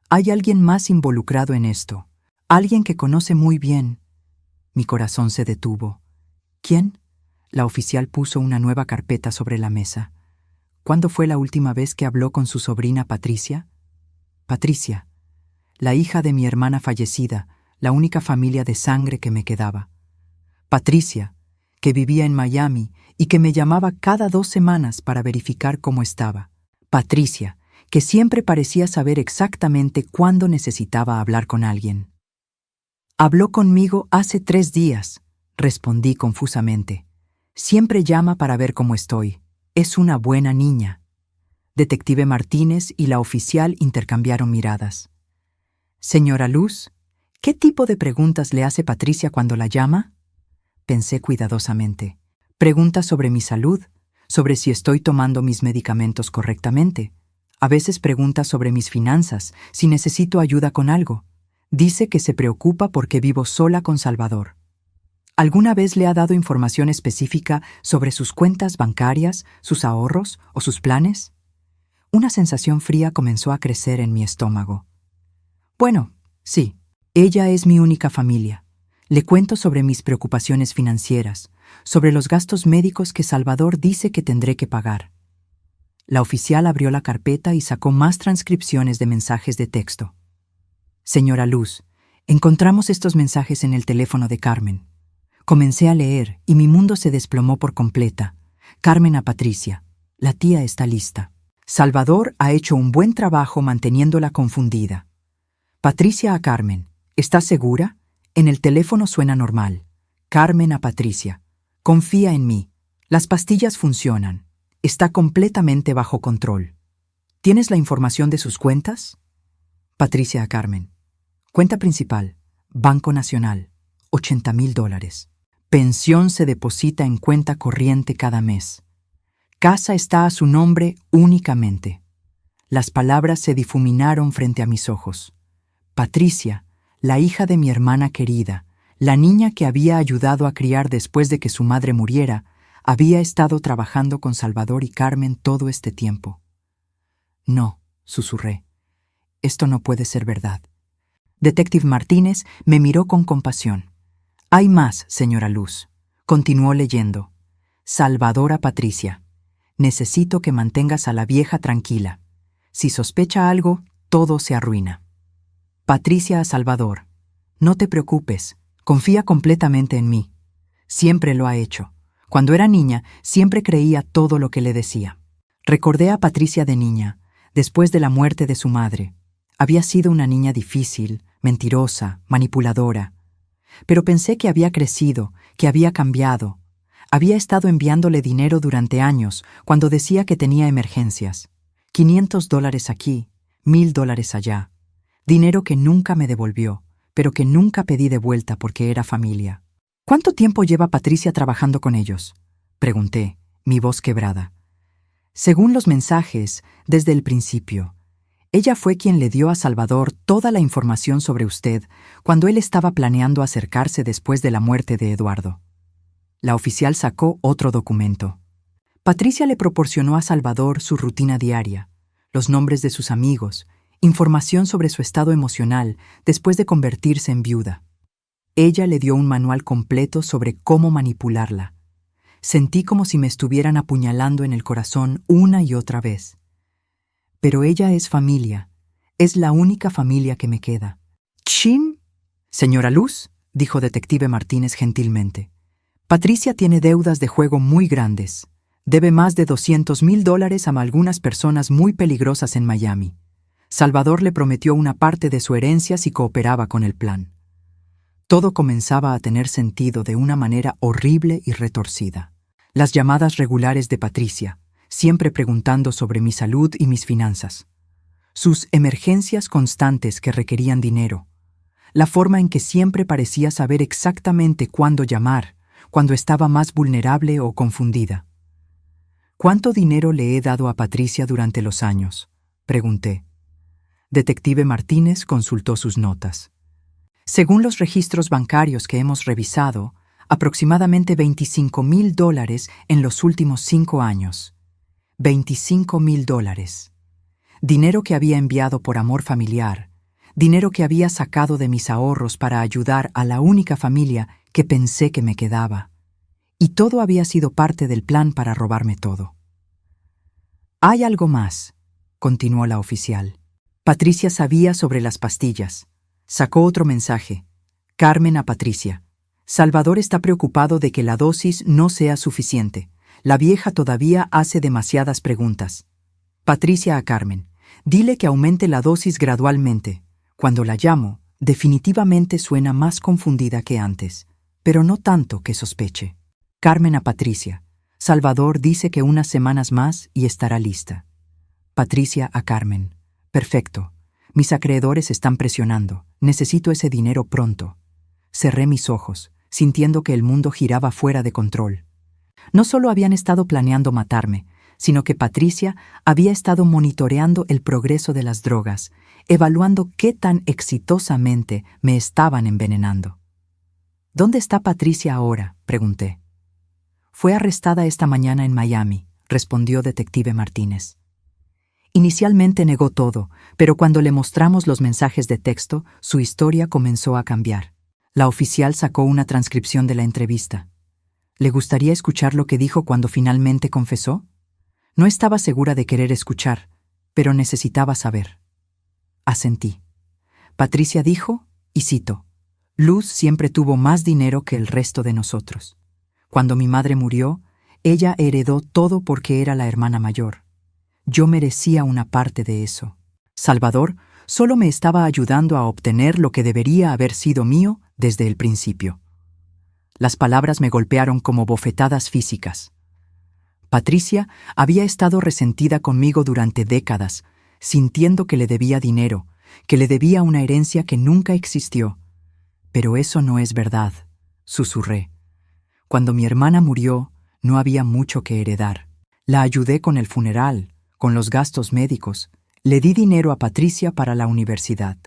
«hay alguien más involucrado en esto, alguien que conoce muy bien». Mi corazón se detuvo. «¿Quién?». La oficial puso una nueva carpeta sobre la mesa. «¿Cuándo fue la última vez que habló con su sobrina Patricia?». «Patricia, la hija de mi hermana fallecida, la única familia de sangre que me quedaba. Patricia, que vivía en Miami y que me llamaba cada 2 semanas para verificar cómo estaba. Patricia, que siempre parecía saber exactamente cuándo necesitaba hablar con alguien». «Habló conmigo hace 3 días», respondí confusamente. «Siempre llama para ver cómo estoy. Es una buena niña». Detective Martínez y la oficial intercambiaron miradas. «Señora Luz, ¿qué tipo de preguntas le hace Patricia cuando la llama?». Pensé cuidadosamente. Preguntas sobre mi salud, sobre si estoy tomando mis medicamentos correctamente. A veces pregunta sobre mis finanzas, si necesito ayuda con algo. Dice que se preocupa porque vivo sola con Salvador. ¿Alguna vez le ha dado información específica sobre sus cuentas bancarias, sus ahorros o sus planes? Una sensación fría comenzó a crecer en mi estómago. Bueno, sí, ella es mi única familia. Le cuento sobre mis preocupaciones financieras, sobre los gastos médicos que Salvador dice que tendré que pagar. La oficial abrió la carpeta y sacó más transcripciones de mensajes de texto. «Señora Luz, encontramos estos mensajes en el teléfono de Carmen». Comencé a leer y mi mundo se desplomó por completa. Carmen a Patricia. La tía está lista. Salvador ha hecho un buen trabajo manteniéndola confundida. Patricia a Carmen. ¿Estás segura? En el teléfono suena normal. Carmen a Patricia. Confía en mí. Las pastillas funcionan. Está completamente bajo control. ¿Tienes la información de sus cuentas? Patricia a Carmen. Cuenta principal. Banco Nacional. $80,000. Pensión se deposita en cuenta corriente cada mes. Casa está a su nombre únicamente. Las palabras se difuminaron frente a mis ojos. Patricia, la hija de mi hermana querida, la niña que había ayudado a criar después de que su madre muriera, había estado trabajando con Salvador y Carmen todo este tiempo. «No», susurré. «Esto no puede ser verdad». Detective Martínez me miró con compasión. «Hay más, señora Luz». Continuó leyendo. «Salvador a Patricia. Necesito que mantengas a la vieja tranquila. Si sospecha algo, todo se arruina. Patricia a Salvador. No te preocupes, confía completamente en mí. Siempre lo ha hecho. Cuando era niña, siempre creía todo lo que le decía. Recordé a Patricia de niña, después de la muerte de su madre. Había sido una niña difícil, mentirosa, manipuladora. Pero pensé que había crecido, que había cambiado. Había estado enviándole dinero durante años cuando decía que tenía emergencias. $500 aquí, $1000 allá. Dinero que nunca me devolvió, pero que nunca pedí de vuelta porque era familia. ¿Cuánto tiempo lleva Patricia trabajando con ellos?, pregunté, mi voz quebrada. Según los mensajes, desde el principio. Ella fue quien le dio a Salvador toda la información sobre usted cuando él estaba planeando acercarse después de la muerte de Eduardo. La oficial sacó otro documento. Patricia le proporcionó a Salvador su rutina diaria, los nombres de sus amigos, información sobre su estado emocional después de convertirse en viuda. Ella le dio un manual completo sobre cómo manipularla. Sentí como si me estuvieran apuñalando en el corazón una y otra vez. Pero ella es familia. Es la única familia que me queda. —¿Chin? Señora Luz —dijo Detective Martínez gentilmente—, Patricia tiene deudas de juego muy grandes. Debe más de $200,000 a algunas personas muy peligrosas en Miami. Salvador le prometió una parte de su herencia si cooperaba con el plan. Todo comenzaba a tener sentido de una manera horrible y retorcida. Las llamadas regulares de Patricia, siempre preguntando sobre mi salud y mis finanzas. Sus emergencias constantes que requerían dinero. La forma en que siempre parecía saber exactamente cuándo llamar, cuando estaba más vulnerable o confundida. ¿Cuánto dinero le he dado a Patricia durante los años?, pregunté. Detective Martínez consultó sus notas. Según los registros bancarios que hemos revisado, aproximadamente $25,000 en los últimos 5 años. $25,000. Dinero que había enviado por amor familiar, dinero que había sacado de mis ahorros para ayudar a la única familia que pensé que me quedaba. Y todo había sido parte del plan para robarme todo. Hay algo más, continuó la oficial. Patricia sabía sobre las pastillas. Sacó otro mensaje. Carmen a Patricia. Salvador está preocupado de que la dosis no sea suficiente. La vieja todavía hace demasiadas preguntas. Patricia a Carmen. Dile que aumente la dosis gradualmente. Cuando la llamo, definitivamente suena más confundida que antes, pero no tanto que sospeche. Carmen a Patricia. Salvador dice que unas semanas más y estará lista. Patricia a Carmen. Perfecto. Mis acreedores están presionando. Necesito ese dinero pronto. Cerré mis ojos, sintiendo que el mundo giraba fuera de control. No solo habían estado planeando matarme, sino que Patricia había estado monitoreando el progreso de las drogas, evaluando qué tan exitosamente me estaban envenenando. ¿Dónde está Patricia ahora?, pregunté. Fue arrestada esta mañana en Miami, respondió Detective Martínez. Inicialmente negó todo, pero cuando le mostramos los mensajes de texto, su historia comenzó a cambiar. La oficial sacó una transcripción de la entrevista. ¿Le gustaría escuchar lo que dijo cuando finalmente confesó? No estaba segura de querer escuchar, pero necesitaba saber. Asentí. Patricia dijo, y cito, Luz siempre tuvo más dinero que el resto de nosotros. Cuando mi madre murió, ella heredó todo porque era la hermana mayor. Yo merecía una parte de eso. Salvador solo me estaba ayudando a obtener lo que debería haber sido mío desde el principio. Las palabras me golpearon como bofetadas físicas. Patricia había estado resentida conmigo durante décadas, sintiendo que le debía dinero, que le debía una herencia que nunca existió. Pero eso no es verdad, susurré. Cuando mi hermana murió, no había mucho que heredar. La ayudé con el funeral, con los gastos médicos. Le di dinero a Patricia para la universidad.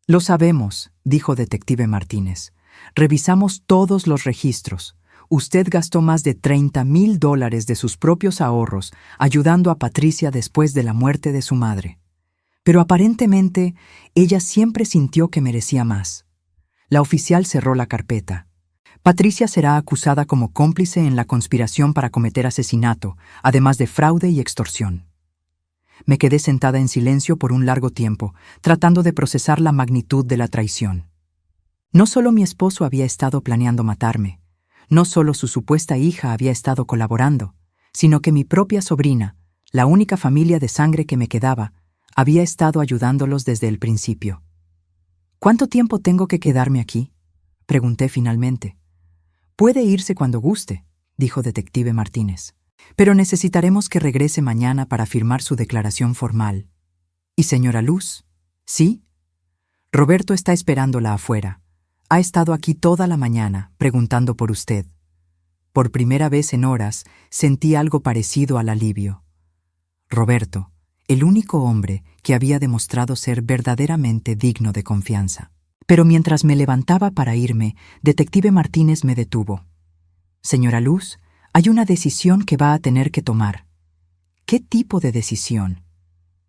Lo sabemos, dijo Detective Martínez. Revisamos todos los registros. Usted gastó más de $30,000 de sus propios ahorros ayudando a Patricia después de la muerte de su madre. Pero aparentemente, ella siempre sintió que merecía más. La oficial cerró la carpeta. Patricia será acusada como cómplice en la conspiración para cometer asesinato, además de fraude y extorsión. Me quedé sentada en silencio por un largo tiempo, tratando de procesar la magnitud de la traición. No solo mi esposo había estado planeando matarme, no solo su supuesta hija había estado colaborando, sino que mi propia sobrina, la única familia de sangre que me quedaba, había estado ayudándolos desde el principio. ¿Cuánto tiempo tengo que quedarme aquí?, pregunté finalmente. Puede irse cuando guste, dijo Detective Martínez. Pero necesitaremos que regrese mañana para firmar su declaración formal. ¿Y señora Luz? ¿Sí? Roberto está esperándola afuera. Ha estado aquí toda la mañana, preguntando por usted. Por primera vez en horas, sentí algo parecido al alivio. Roberto, el único hombre que había demostrado ser verdaderamente digno de confianza. Pero mientras me levantaba para irme, Detective Martínez me detuvo. Señora Luz, hay una decisión que va a tener que tomar. ¿Qué tipo de decisión?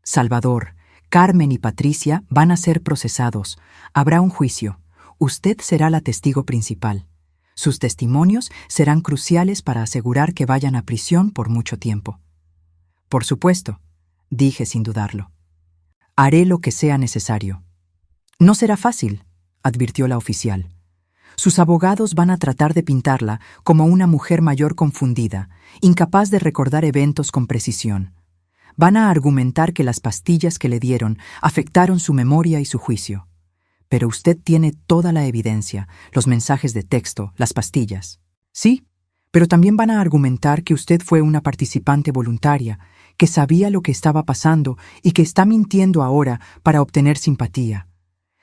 Salvador, Carmen y Patricia van a ser procesados. Habrá un juicio. Usted será la testigo principal. Sus testimonios serán cruciales para asegurar que vayan a prisión por mucho tiempo. Por supuesto, dije sin dudarlo. Haré lo que sea necesario. No será fácil, advirtió la oficial. Sus abogados van a tratar de pintarla como una mujer mayor confundida, incapaz de recordar eventos con precisión. Van a argumentar que las pastillas que le dieron afectaron su memoria y su juicio. Pero usted tiene toda la evidencia, los mensajes de texto, las pastillas. Sí, pero también van a argumentar que usted fue una participante voluntaria, que sabía lo que estaba pasando y que está mintiendo ahora para obtener simpatía.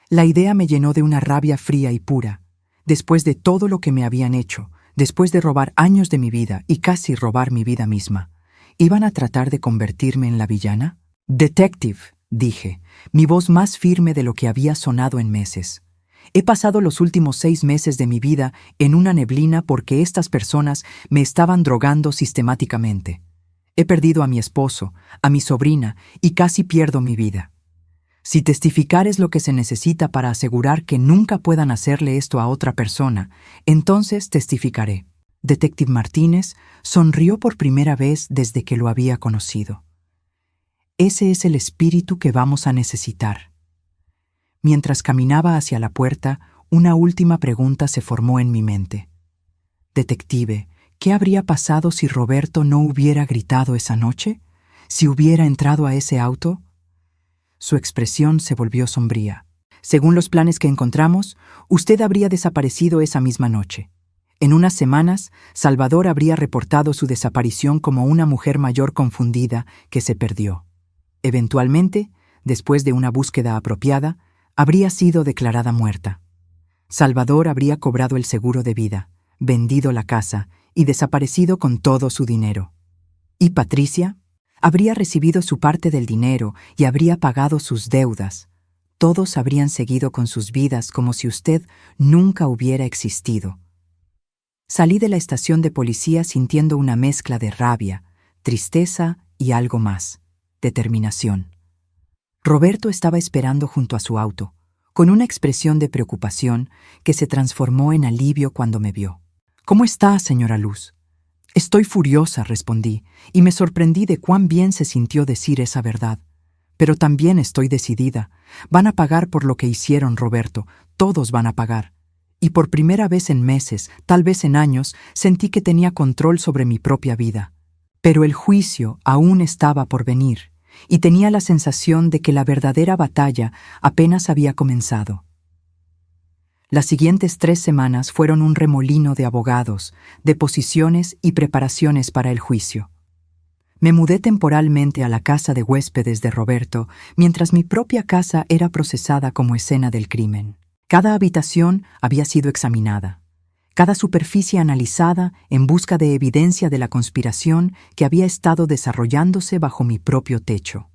La idea me llenó de una rabia fría y pura. Después de todo lo que me habían hecho, después de robar años de mi vida y casi robar mi vida misma, ¿iban a tratar de convertirme en la villana? Detective, dije, mi voz más firme de lo que había sonado en meses. He pasado los últimos 6 meses de mi vida en una neblina porque estas personas me estaban drogando sistemáticamente. He perdido a mi esposo, a mi sobrina y casi pierdo mi vida. Si testificar es lo que se necesita para asegurar que nunca puedan hacerle esto a otra persona, entonces testificaré. Detective Martínez sonrió por primera vez desde que lo había conocido. Ese es el espíritu que vamos a necesitar. Mientras caminaba hacia la puerta, una última pregunta se formó en mi mente. Detective, ¿qué habría pasado si Roberto no hubiera gritado esa noche? ¿Si hubiera entrado a ese auto? Su expresión se volvió sombría. Según los planes que encontramos, usted habría desaparecido esa misma noche. En unas semanas, Salvador habría reportado su desaparición como una mujer mayor confundida que se perdió. Eventualmente, después de una búsqueda apropiada, habría sido declarada muerta. Salvador habría cobrado el seguro de vida, vendido la casa y desaparecido con todo su dinero. ¿Y Patricia? Habría recibido su parte del dinero y habría pagado sus deudas. Todos habrían seguido con sus vidas como si usted nunca hubiera existido. Salí de la estación de policía sintiendo una mezcla de rabia, tristeza y algo más, determinación. Roberto estaba esperando junto a su auto, con una expresión de preocupación que se transformó en alivio cuando me vio. «¿Cómo está, señora Luz?» «Estoy furiosa», respondí, y me sorprendí de cuán bien se sintió decir esa verdad. «Pero también estoy decidida. Van a pagar por lo que hicieron, Roberto. Todos van a pagar». Y por primera vez en meses, tal vez en años, sentí que tenía control sobre mi propia vida. Pero el juicio aún estaba por venir, y tenía la sensación de que la verdadera batalla apenas había comenzado. Las siguientes 3 semanas fueron un remolino de abogados, deposiciones y preparaciones para el juicio. Me mudé temporalmente a la casa de huéspedes de Roberto, mientras mi propia casa era procesada como escena del crimen. Cada habitación había sido examinada, cada superficie analizada en busca de evidencia de la conspiración que había estado desarrollándose bajo mi propio techo.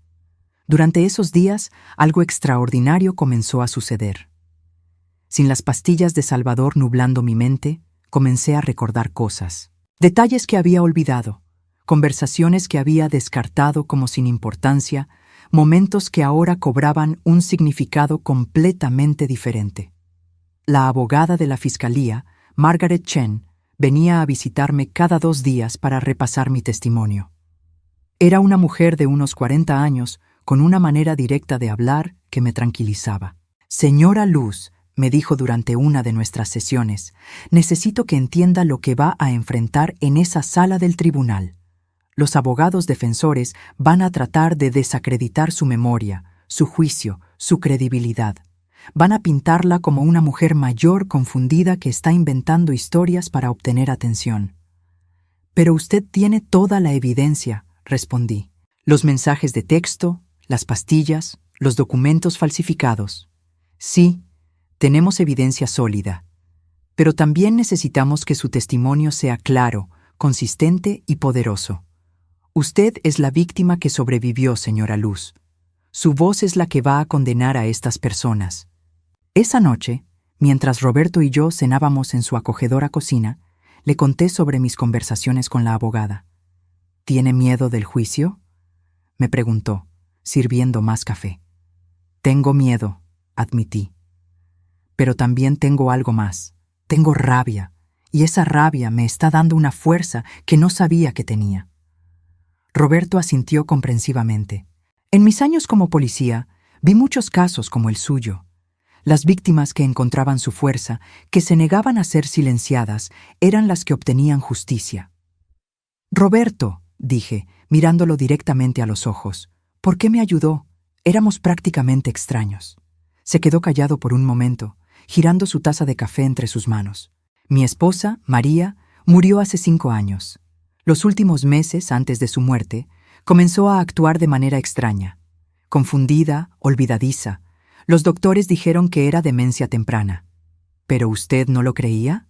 Durante esos días, algo extraordinario comenzó a suceder. Sin las pastillas de Salvador nublando mi mente, comencé a recordar cosas. Detalles que había olvidado, conversaciones que había descartado como sin importancia, momentos que ahora cobraban un significado completamente diferente. La abogada de la fiscalía, Margaret Chen, venía a visitarme cada 2 días para repasar mi testimonio. Era una mujer de unos 40 años, con una manera directa de hablar que me tranquilizaba. «Señora Luz», me dijo durante una de nuestras sesiones, «necesito que entienda lo que va a enfrentar en esa sala del tribunal. Los abogados defensores van a tratar de desacreditar su memoria, su juicio, su credibilidad. Van a pintarla como una mujer mayor confundida que está inventando historias para obtener atención». «Pero usted tiene toda la evidencia», respondí. «Los mensajes de texto, las pastillas, los documentos falsificados. Sí, tenemos evidencia sólida. Pero también necesitamos que su testimonio sea claro, consistente y poderoso. Usted es la víctima que sobrevivió, señora Luz. Su voz es la que va a condenar a estas personas». Esa noche, mientras Roberto y yo cenábamos en su acogedora cocina, le conté sobre mis conversaciones con la abogada. «¿Tiene miedo del juicio?», me preguntó, sirviendo más café. «Tengo miedo», admití. «Pero también tengo algo más. Tengo rabia, y esa rabia me está dando una fuerza que no sabía que tenía». Roberto asintió comprensivamente. «En mis años como policía, vi muchos casos como el suyo. Las víctimas que encontraban su fuerza, que se negaban a ser silenciadas, eran las que obtenían justicia». «Roberto», dije, mirándolo directamente a los ojos, «¿por qué me ayudó? Éramos prácticamente extraños». Se quedó callado por un momento, girando su taza de café entre sus manos. «Mi esposa, María, murió hace 5 años. Los últimos meses, antes de su muerte, comenzó a actuar de manera extraña. Confundida, olvidadiza. Los doctores dijeron que era demencia temprana. ¿Pero usted no lo creía?».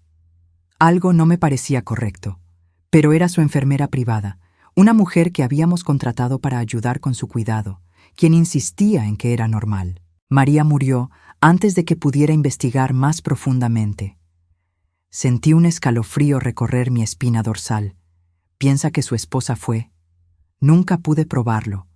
Algo no me parecía correcto. Pero era su enfermera privada, una mujer que habíamos contratado para ayudar con su cuidado, quien insistía en que era normal. María murió antes de que pudiera investigar más profundamente. Sentí un escalofrío recorrer mi espina dorsal. ¿Piensa que su esposa fue? Nunca pude probarlo.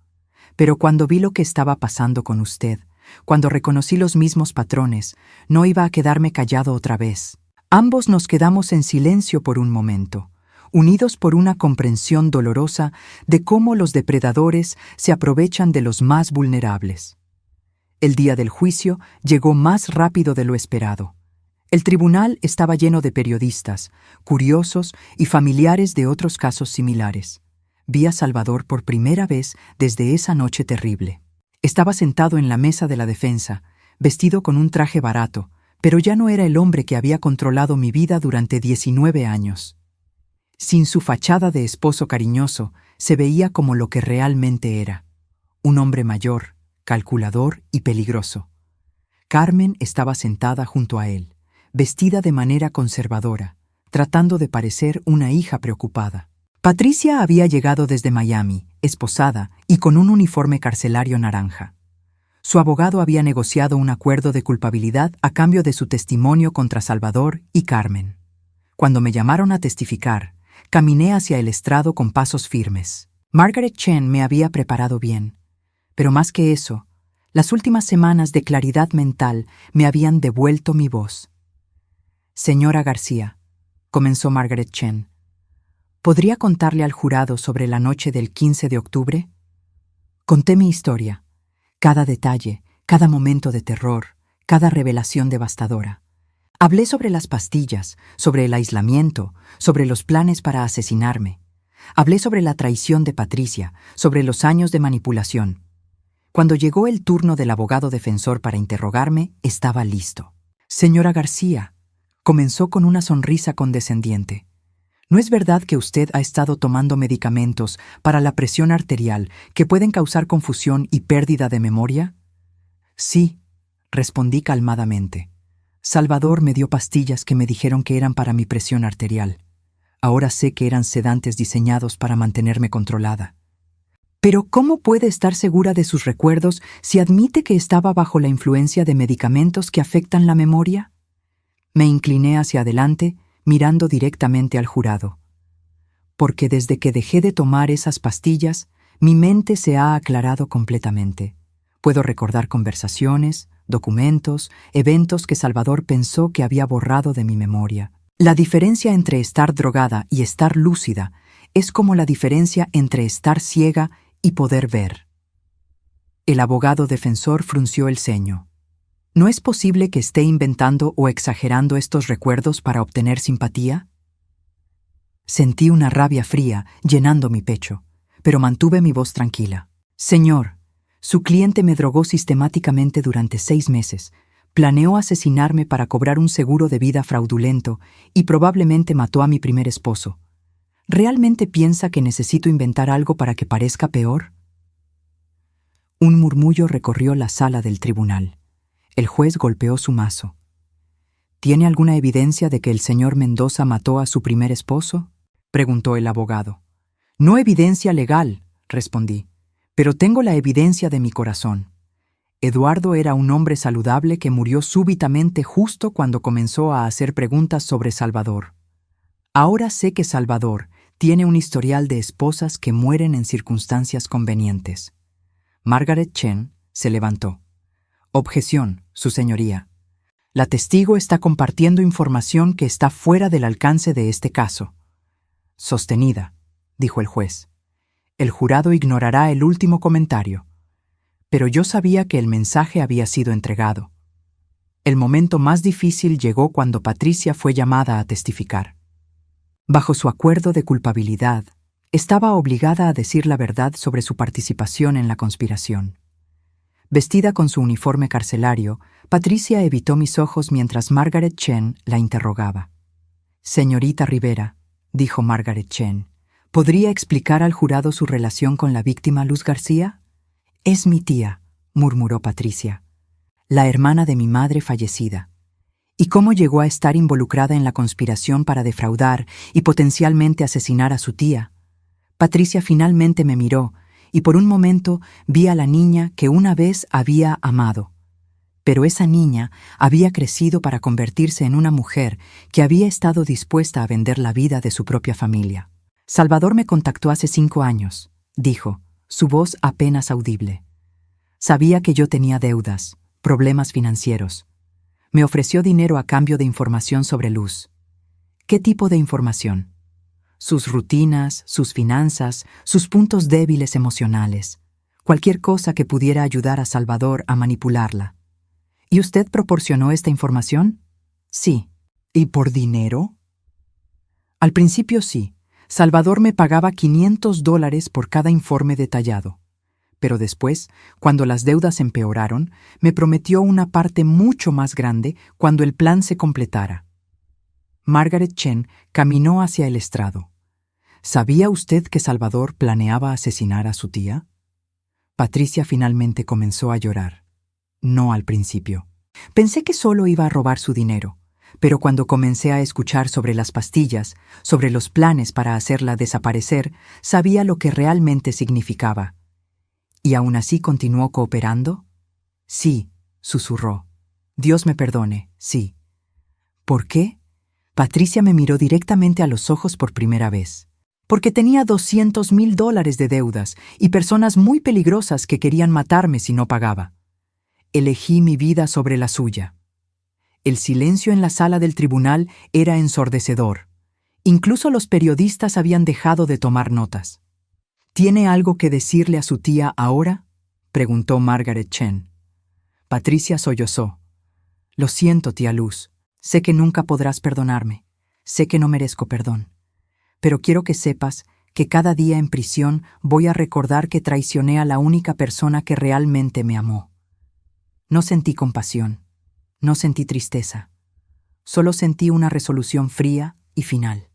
Pero cuando vi lo que estaba pasando con usted, cuando reconocí los mismos patrones, no iba a quedarme callado otra vez. Ambos nos quedamos en silencio por un momento, unidos por una comprensión dolorosa de cómo los depredadores se aprovechan de los más vulnerables. El día del juicio llegó más rápido de lo esperado. El tribunal estaba lleno de periodistas, curiosos y familiares de otros casos similares. Vi a Salvador por primera vez desde esa noche terrible. Estaba sentado en la mesa de la defensa, vestido con un traje barato, pero ya no era el hombre que había controlado mi vida durante 19 años. Sin su fachada de esposo cariñoso, se veía como lo que realmente era: un hombre mayor, calculador y peligroso. Carmen estaba sentada junto a él, vestida de manera conservadora, tratando de parecer una hija preocupada. Patricia había llegado desde Miami, esposada y con un uniforme carcelario naranja. Su abogado había negociado un acuerdo de culpabilidad a cambio de su testimonio contra Salvador y Carmen. Cuando me llamaron a testificar, caminé hacia el estrado con pasos firmes. Margaret Chen me había preparado bien, pero más que eso, las últimas semanas de claridad mental me habían devuelto mi voz. «Señora García», comenzó Margaret Chen, ¿podría contarle al jurado sobre la noche del 15 de octubre? Conté mi historia, cada detalle, cada momento de terror, cada revelación devastadora. Hablé sobre las pastillas, sobre el aislamiento, sobre los planes para asesinarme. Hablé sobre la traición de Patricia, sobre los años de manipulación. Cuando llegó el turno del abogado defensor para interrogarme, estaba listo. «Señora García», comenzó con una sonrisa condescendiente, ¿no es verdad que usted ha estado tomando medicamentos para la presión arterial que pueden causar confusión y pérdida de memoria? «Sí», respondí calmadamente. «Salvador me dio pastillas que me dijeron que eran para mi presión arterial. Ahora sé que eran sedantes diseñados para mantenerme controlada». «Pero ¿cómo puede estar segura de sus recuerdos si admite que estaba bajo la influencia de medicamentos que afectan la memoria?». Me incliné hacia adelante, mirando directamente al jurado. «Porque desde que dejé de tomar esas pastillas, mi mente se ha aclarado completamente. Puedo recordar conversaciones, documentos, eventos que Salvador pensó que había borrado de mi memoria. La diferencia entre estar drogada y estar lúcida es como la diferencia entre estar ciega y poder ver. El abogado defensor frunció el ceño. ¿No es posible que esté inventando o exagerando estos recuerdos para obtener simpatía? Sentí una rabia fría llenando mi pecho, pero mantuve mi voz tranquila. Señor, su cliente me drogó sistemáticamente durante 6 meses, planeó asesinarme para cobrar un seguro de vida fraudulento y probablemente mató a mi primer esposo. ¿Realmente piensa que necesito inventar algo para que parezca peor? Un murmullo recorrió la sala del tribunal. El juez golpeó su mazo. ¿Tiene alguna evidencia de que el señor Mendoza mató a su primer esposo?, preguntó el abogado. No evidencia legal, respondí, pero tengo la evidencia de mi corazón. Eduardo era un hombre saludable que murió súbitamente justo cuando comenzó a hacer preguntas sobre Salvador. Ahora sé que Salvador tiene un historial de esposas que mueren en circunstancias convenientes. Margaret Chen se levantó. Objeción, su señoría. La testigo está compartiendo información que está fuera del alcance de este caso. Sostenida, dijo el juez. El jurado ignorará el último comentario. Pero yo sabía que el mensaje había sido entregado. El momento más difícil llegó cuando Patricia fue llamada a testificar. Bajo su acuerdo de culpabilidad, estaba obligada a decir la verdad sobre su participación en la conspiración. Vestida con su uniforme carcelario, Patricia evitó mis ojos mientras Margaret Chen la interrogaba. Señorita Rivera, dijo Margaret Chen, ¿podría explicar al jurado su relación con la víctima Luz García? Es mi tía, murmuró Patricia, la hermana de mi madre fallecida. ¿Y cómo llegó a estar involucrada en la conspiración para defraudar y potencialmente asesinar a su tía? Patricia finalmente me miró, y por un momento vi a la niña que una vez había amado. Pero esa niña había crecido para convertirse en una mujer que había estado dispuesta a vender la vida de su propia familia. Salvador me contactó hace 5 años, dijo, su voz apenas audible. Sabía que yo tenía deudas, problemas financieros. Me ofreció dinero a cambio de información sobre Luz. ¿Qué tipo de información? Sus rutinas, sus finanzas, sus puntos débiles emocionales. Cualquier cosa que pudiera ayudar a Salvador a manipularla. ¿Y usted proporcionó esta información? Sí. ¿Y por dinero? Al principio sí. Salvador me pagaba $500 por cada informe detallado. Pero después, cuando las deudas empeoraron, me prometió una parte mucho más grande cuando el plan se completara. Margaret Chen caminó hacia el estrado. ¿Sabía usted que Salvador planeaba asesinar a su tía? Patricia finalmente comenzó a llorar. No al principio. Pensé que solo iba a robar su dinero, pero cuando comencé a escuchar sobre las pastillas, sobre los planes para hacerla desaparecer, sabía lo que realmente significaba. ¿Y aún así continuó cooperando? Sí, susurró. Dios me perdone, sí. ¿Por qué? Patricia me miró directamente a los ojos por primera vez. Porque tenía $200,000 de deudas y personas muy peligrosas que querían matarme si no pagaba. Elegí mi vida sobre la suya. El silencio en la sala del tribunal era ensordecedor. Incluso los periodistas habían dejado de tomar notas. ¿Tiene algo que decirle a su tía ahora?, preguntó Margaret Chen. Patricia sollozó. Lo siento, tía Luz. Sé que nunca podrás perdonarme. Sé que no merezco perdón. Pero quiero que sepas que cada día en prisión voy a recordar que traicioné a la única persona que realmente me amó. No sentí compasión. No sentí tristeza. Solo sentí una resolución fría y final.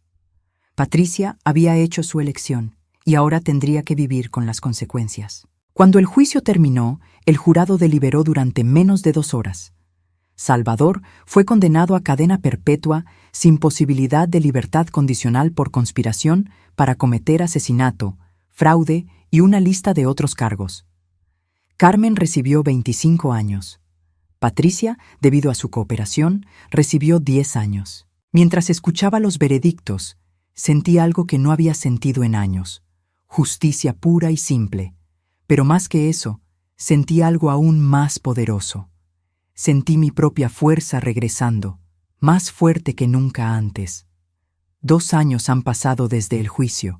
Patricia había hecho su elección y ahora tendría que vivir con las consecuencias. Cuando el juicio terminó, el jurado deliberó durante menos de 2 horas. Salvador fue condenado a cadena perpetua sin posibilidad de libertad condicional por conspiración para cometer asesinato, fraude y una lista de otros cargos. Carmen recibió 25 años. Patricia, debido a su cooperación, recibió 10 años. Mientras escuchaba los veredictos, sentí algo que no había sentido en años. Justicia pura y simple. Pero más que eso, sentí algo aún más poderoso. Sentí mi propia fuerza regresando, más fuerte que nunca antes. 2 años han pasado desde el juicio,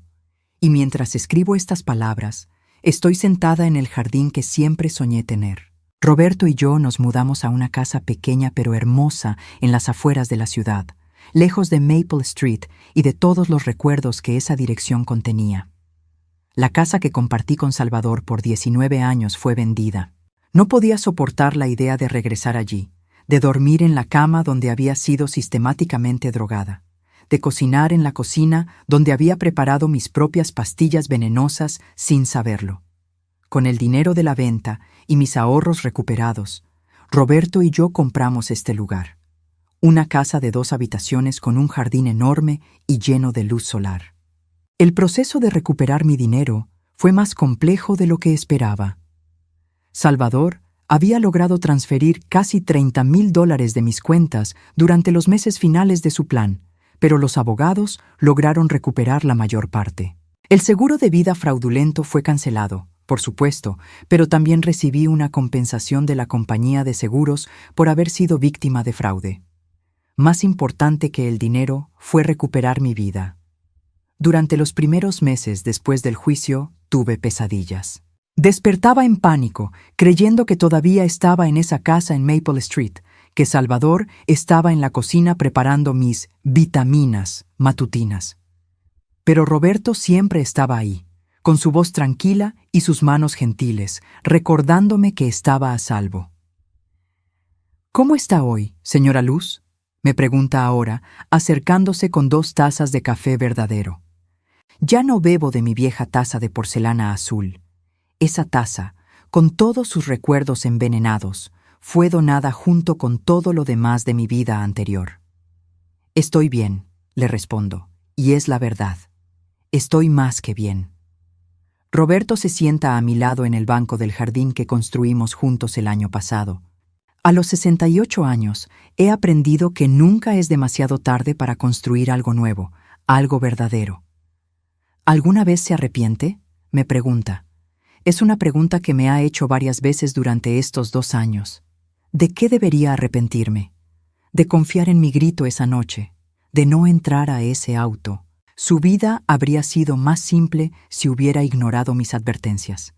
y mientras escribo estas palabras, estoy sentada en el jardín que siempre soñé tener. Roberto y yo nos mudamos a una casa pequeña pero hermosa en las afueras de la ciudad, lejos de Maple Street y de todos los recuerdos que esa dirección contenía. La casa que compartí con Salvador por 19 años fue vendida. No podía soportar la idea de regresar allí, de dormir en la cama donde había sido sistemáticamente drogada, de cocinar en la cocina donde había preparado mis propias pastillas venenosas sin saberlo. Con el dinero de la venta y mis ahorros recuperados, Roberto y yo compramos este lugar. Una casa de 2 habitaciones con un jardín enorme y lleno de luz solar. El proceso de recuperar mi dinero fue más complejo de lo que esperaba. Salvador había logrado transferir casi $30,000 de mis cuentas durante los meses finales de su plan, pero los abogados lograron recuperar la mayor parte. El seguro de vida fraudulento fue cancelado, por supuesto, pero también recibí una compensación de la compañía de seguros por haber sido víctima de fraude. Más importante que el dinero fue recuperar mi vida. Durante los primeros meses después del juicio, tuve pesadillas. Despertaba en pánico, creyendo que todavía estaba en esa casa en Maple Street, que Salvador estaba en la cocina preparando mis vitaminas matutinas. Pero Roberto siempre estaba ahí, con su voz tranquila y sus manos gentiles, recordándome que estaba a salvo. ¿Cómo está hoy, señora Luz?, me pregunta ahora, acercándose con 2 tazas de café verdadero. Ya no bebo de mi vieja taza de porcelana azul. Esa taza, con todos sus recuerdos envenenados, fue donada junto con todo lo demás de mi vida anterior. Estoy bien, le respondo, y es la verdad. Estoy más que bien. Roberto se sienta a mi lado en el banco del jardín que construimos juntos el año pasado. A los 68 años, he aprendido que nunca es demasiado tarde para construir algo nuevo, algo verdadero. ¿Alguna vez se arrepiente?, me pregunta. Es una pregunta que me ha hecho varias veces durante estos 2 años. ¿De qué debería arrepentirme? De confiar en mi grito esa noche, de no entrar a ese auto. Su vida habría sido más simple si hubiera ignorado mis advertencias.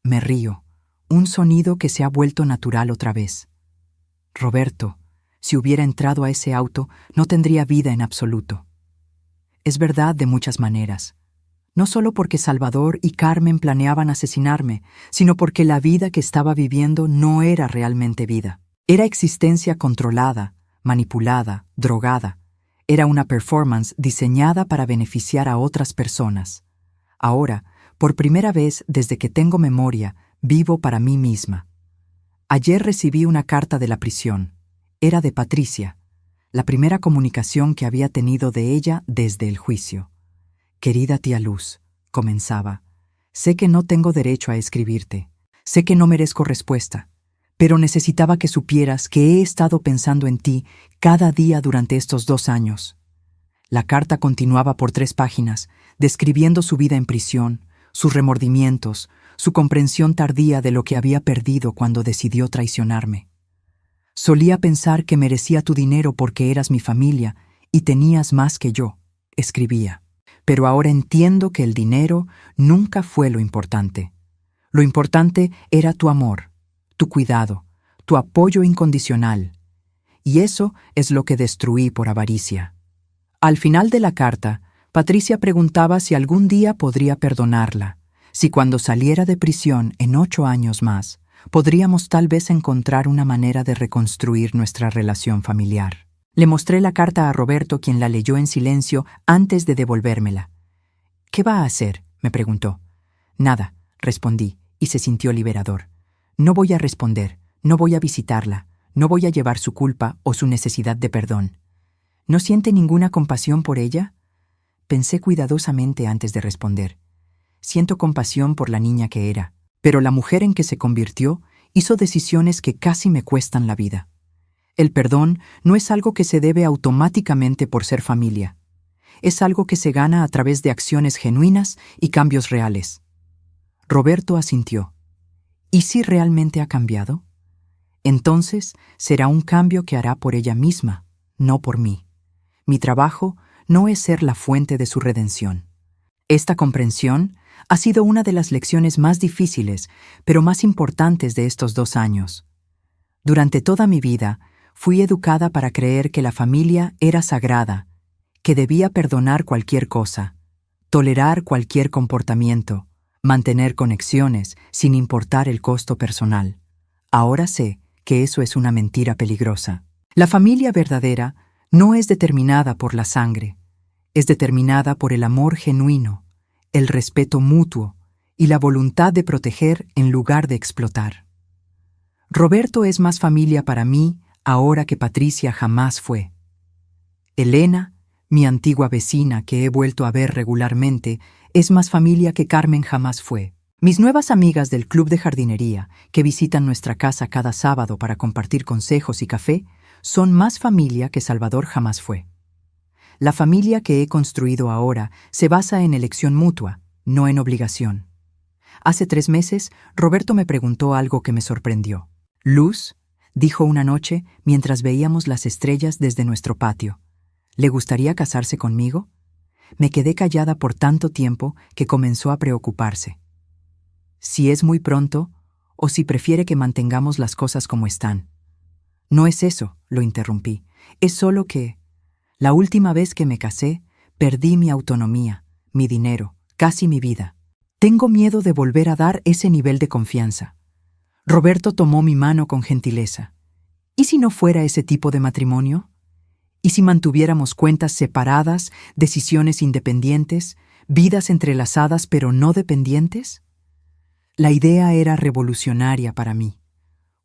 Me río, un sonido que se ha vuelto natural otra vez. Roberto, si hubiera entrado a ese auto, no tendría vida en absoluto. Es verdad de muchas maneras. No solo porque Salvador y Carmen planeaban asesinarme, sino porque la vida que estaba viviendo no era realmente vida. Era existencia controlada, manipulada, drogada. Era una performance diseñada para beneficiar a otras personas. Ahora, por primera vez desde que tengo memoria, vivo para mí misma. Ayer recibí una carta de la prisión. Era de Patricia, la primera comunicación que había tenido de ella desde el juicio. «Querida tía Luz», comenzaba, «sé que no tengo derecho a escribirte, sé que no merezco respuesta, pero necesitaba que supieras que he estado pensando en ti cada día durante estos 2 años». La carta continuaba por 3 páginas, describiendo su vida en prisión, sus remordimientos, su comprensión tardía de lo que había perdido cuando decidió traicionarme. «Solía pensar que merecía tu dinero porque eras mi familia y tenías más que yo», escribía. «Pero ahora entiendo que el dinero nunca fue lo importante. Lo importante era tu amor, tu cuidado, tu apoyo incondicional. Y eso es lo que destruí por avaricia». Al final de la carta, Patricia preguntaba si algún día podría perdonarla, si cuando saliera de prisión en 8 años más, podríamos tal vez encontrar una manera de reconstruir nuestra relación familiar. Le mostré la carta a Roberto, quien la leyó en silencio antes de devolvérmela. «¿Qué va a hacer?», me preguntó. «Nada», respondí, y se sintió liberador. «No voy a responder, no voy a visitarla, no voy a llevar su culpa o su necesidad de perdón». «¿No siente ninguna compasión por ella?». Pensé cuidadosamente antes de responder. Siento compasión por la niña que era, pero la mujer en que se convirtió hizo decisiones que casi me cuestan la vida. El perdón no es algo que se debe automáticamente por ser familia. Es algo que se gana a través de acciones genuinas y cambios reales. Roberto asintió. ¿Y si realmente ha cambiado? Entonces será un cambio que hará por ella misma, no por mí. Mi trabajo no es ser la fuente de su redención. Esta comprensión ha sido una de las lecciones más difíciles, pero más importantes de estos 2 años. Durante toda mi vida, fui educada para creer que la familia era sagrada, que debía perdonar cualquier cosa, tolerar cualquier comportamiento, mantener conexiones sin importar el costo personal. Ahora sé que eso es una mentira peligrosa. La familia verdadera no es determinada por la sangre, es determinada por el amor genuino, el respeto mutuo y la voluntad de proteger en lugar de explotar. Roberto es más familia para mí ahora que Patricia jamás fue. Elena, mi antigua vecina que he vuelto a ver regularmente, es más familia que Carmen jamás fue. Mis nuevas amigas del club de jardinería, que visitan nuestra casa cada sábado para compartir consejos y café, son más familia que Salvador jamás fue. La familia que he construido ahora se basa en elección mutua, no en obligación. Hace 3 meses, Roberto me preguntó algo que me sorprendió. «Luz», dijo una noche mientras veíamos las estrellas desde nuestro patio, «¿le gustaría casarse conmigo?» Me quedé callada por tanto tiempo que comenzó a preocuparse. «Si es muy pronto, o si prefiere que mantengamos las cosas como están». «No es eso», lo interrumpí, «es solo que, la última vez que me casé, perdí mi autonomía, mi dinero, casi mi vida. Tengo miedo de volver a dar ese nivel de confianza». Roberto tomó mi mano con gentileza. ¿Y si no fuera ese tipo de matrimonio? ¿Y si mantuviéramos cuentas separadas, decisiones independientes, vidas entrelazadas pero no dependientes? La idea era revolucionaria para mí.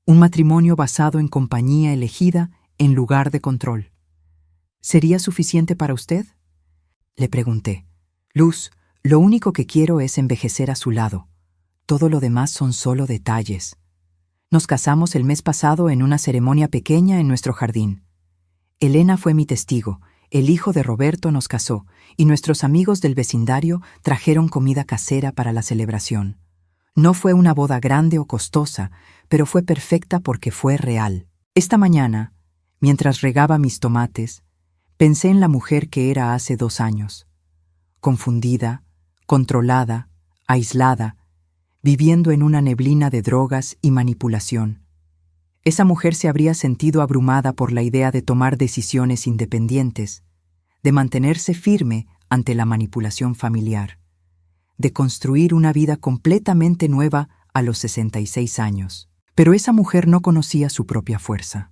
Un matrimonio basado en compañía elegida en lugar de control. ¿Sería suficiente para usted?, le pregunté. «Luz, lo único que quiero es envejecer a su lado. Todo lo demás son solo detalles». Nos casamos el mes pasado en una ceremonia pequeña en nuestro jardín. Elena fue mi testigo, el hijo de Roberto nos casó, y nuestros amigos del vecindario trajeron comida casera para la celebración. No fue una boda grande o costosa, pero fue perfecta porque fue real. Esta mañana, mientras regaba mis tomates, pensé en la mujer que era hace 2 años. Confundida, controlada, aislada, viviendo en una neblina de drogas y manipulación. Esa mujer se habría sentido abrumada por la idea de tomar decisiones independientes, de mantenerse firme ante la manipulación familiar, de construir una vida completamente nueva a los 66 años. Pero esa mujer no conocía su propia fuerza.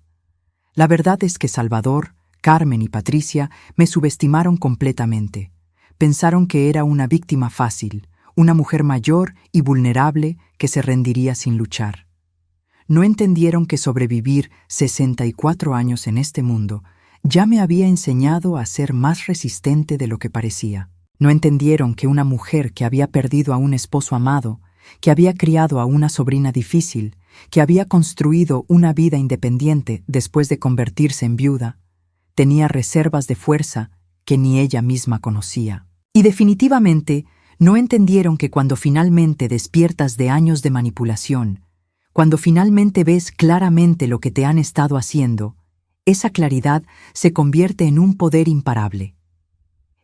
La verdad es que Salvador, Carmen y Patricia me subestimaron completamente. Pensaron que era una víctima fácil, una mujer mayor y vulnerable que se rendiría sin luchar. No entendieron que sobrevivir 64 años en este mundo ya me había enseñado a ser más resistente de lo que parecía. No entendieron que una mujer que había perdido a un esposo amado, que había criado a una sobrina difícil, que había construido una vida independiente después de convertirse en viuda, tenía reservas de fuerza que ni ella misma conocía. Y definitivamente no entendieron que cuando finalmente despiertas de años de manipulación, cuando finalmente ves claramente lo que te han estado haciendo, esa claridad se convierte en un poder imparable.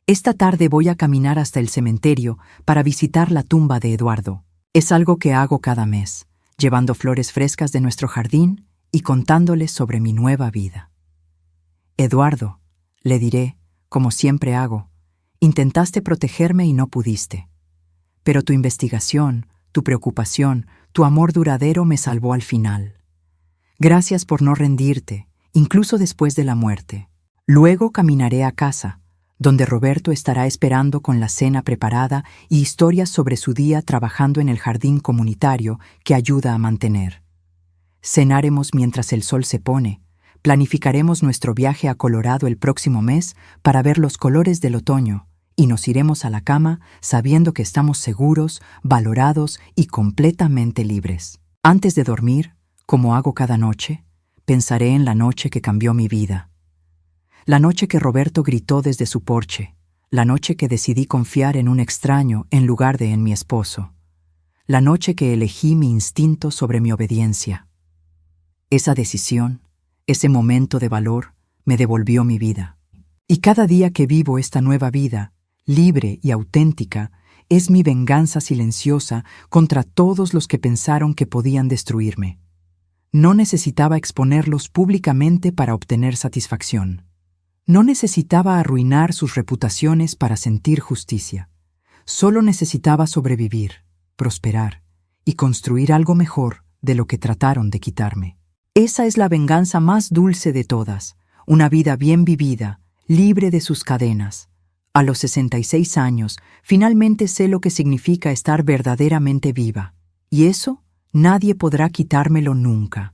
Esta tarde voy a caminar hasta el cementerio para visitar la tumba de Eduardo. Es algo que hago cada mes, llevando flores frescas de nuestro jardín y contándoles sobre mi nueva vida. «Eduardo», le diré, como siempre hago, «intentaste protegerme y no pudiste. Pero tu investigación, tu preocupación, tu amor duradero me salvó al final. Gracias por no rendirte, incluso después de la muerte. Luego caminaré a casa, donde Roberto estará esperando con la cena preparada y historias sobre su día trabajando en el jardín comunitario que ayuda a mantener. Cenaremos mientras el sol se pone. Planificaremos nuestro viaje a Colorado el próximo mes para ver los colores del otoño y nos iremos a la cama sabiendo que estamos seguros, valorados y completamente libres. Antes de dormir, como hago cada noche, pensaré en la noche que cambió mi vida. La noche que Roberto gritó desde su porche, la noche que decidí confiar en un extraño en lugar de en mi esposo, la noche que elegí mi instinto sobre mi obediencia. Esa decisión, ese momento de valor, me devolvió mi vida. Y cada día que vivo esta nueva vida, libre y auténtica, es mi venganza silenciosa contra todos los que pensaron que podían destruirme. No necesitaba exponerlos públicamente para obtener satisfacción. No necesitaba arruinar sus reputaciones para sentir justicia. Solo necesitaba sobrevivir, prosperar y construir algo mejor de lo que trataron de quitarme. Esa es la venganza más dulce de todas, una vida bien vivida, libre de sus cadenas. A los 66 años, finalmente sé lo que significa estar verdaderamente viva, y eso nadie podrá quitármelo nunca.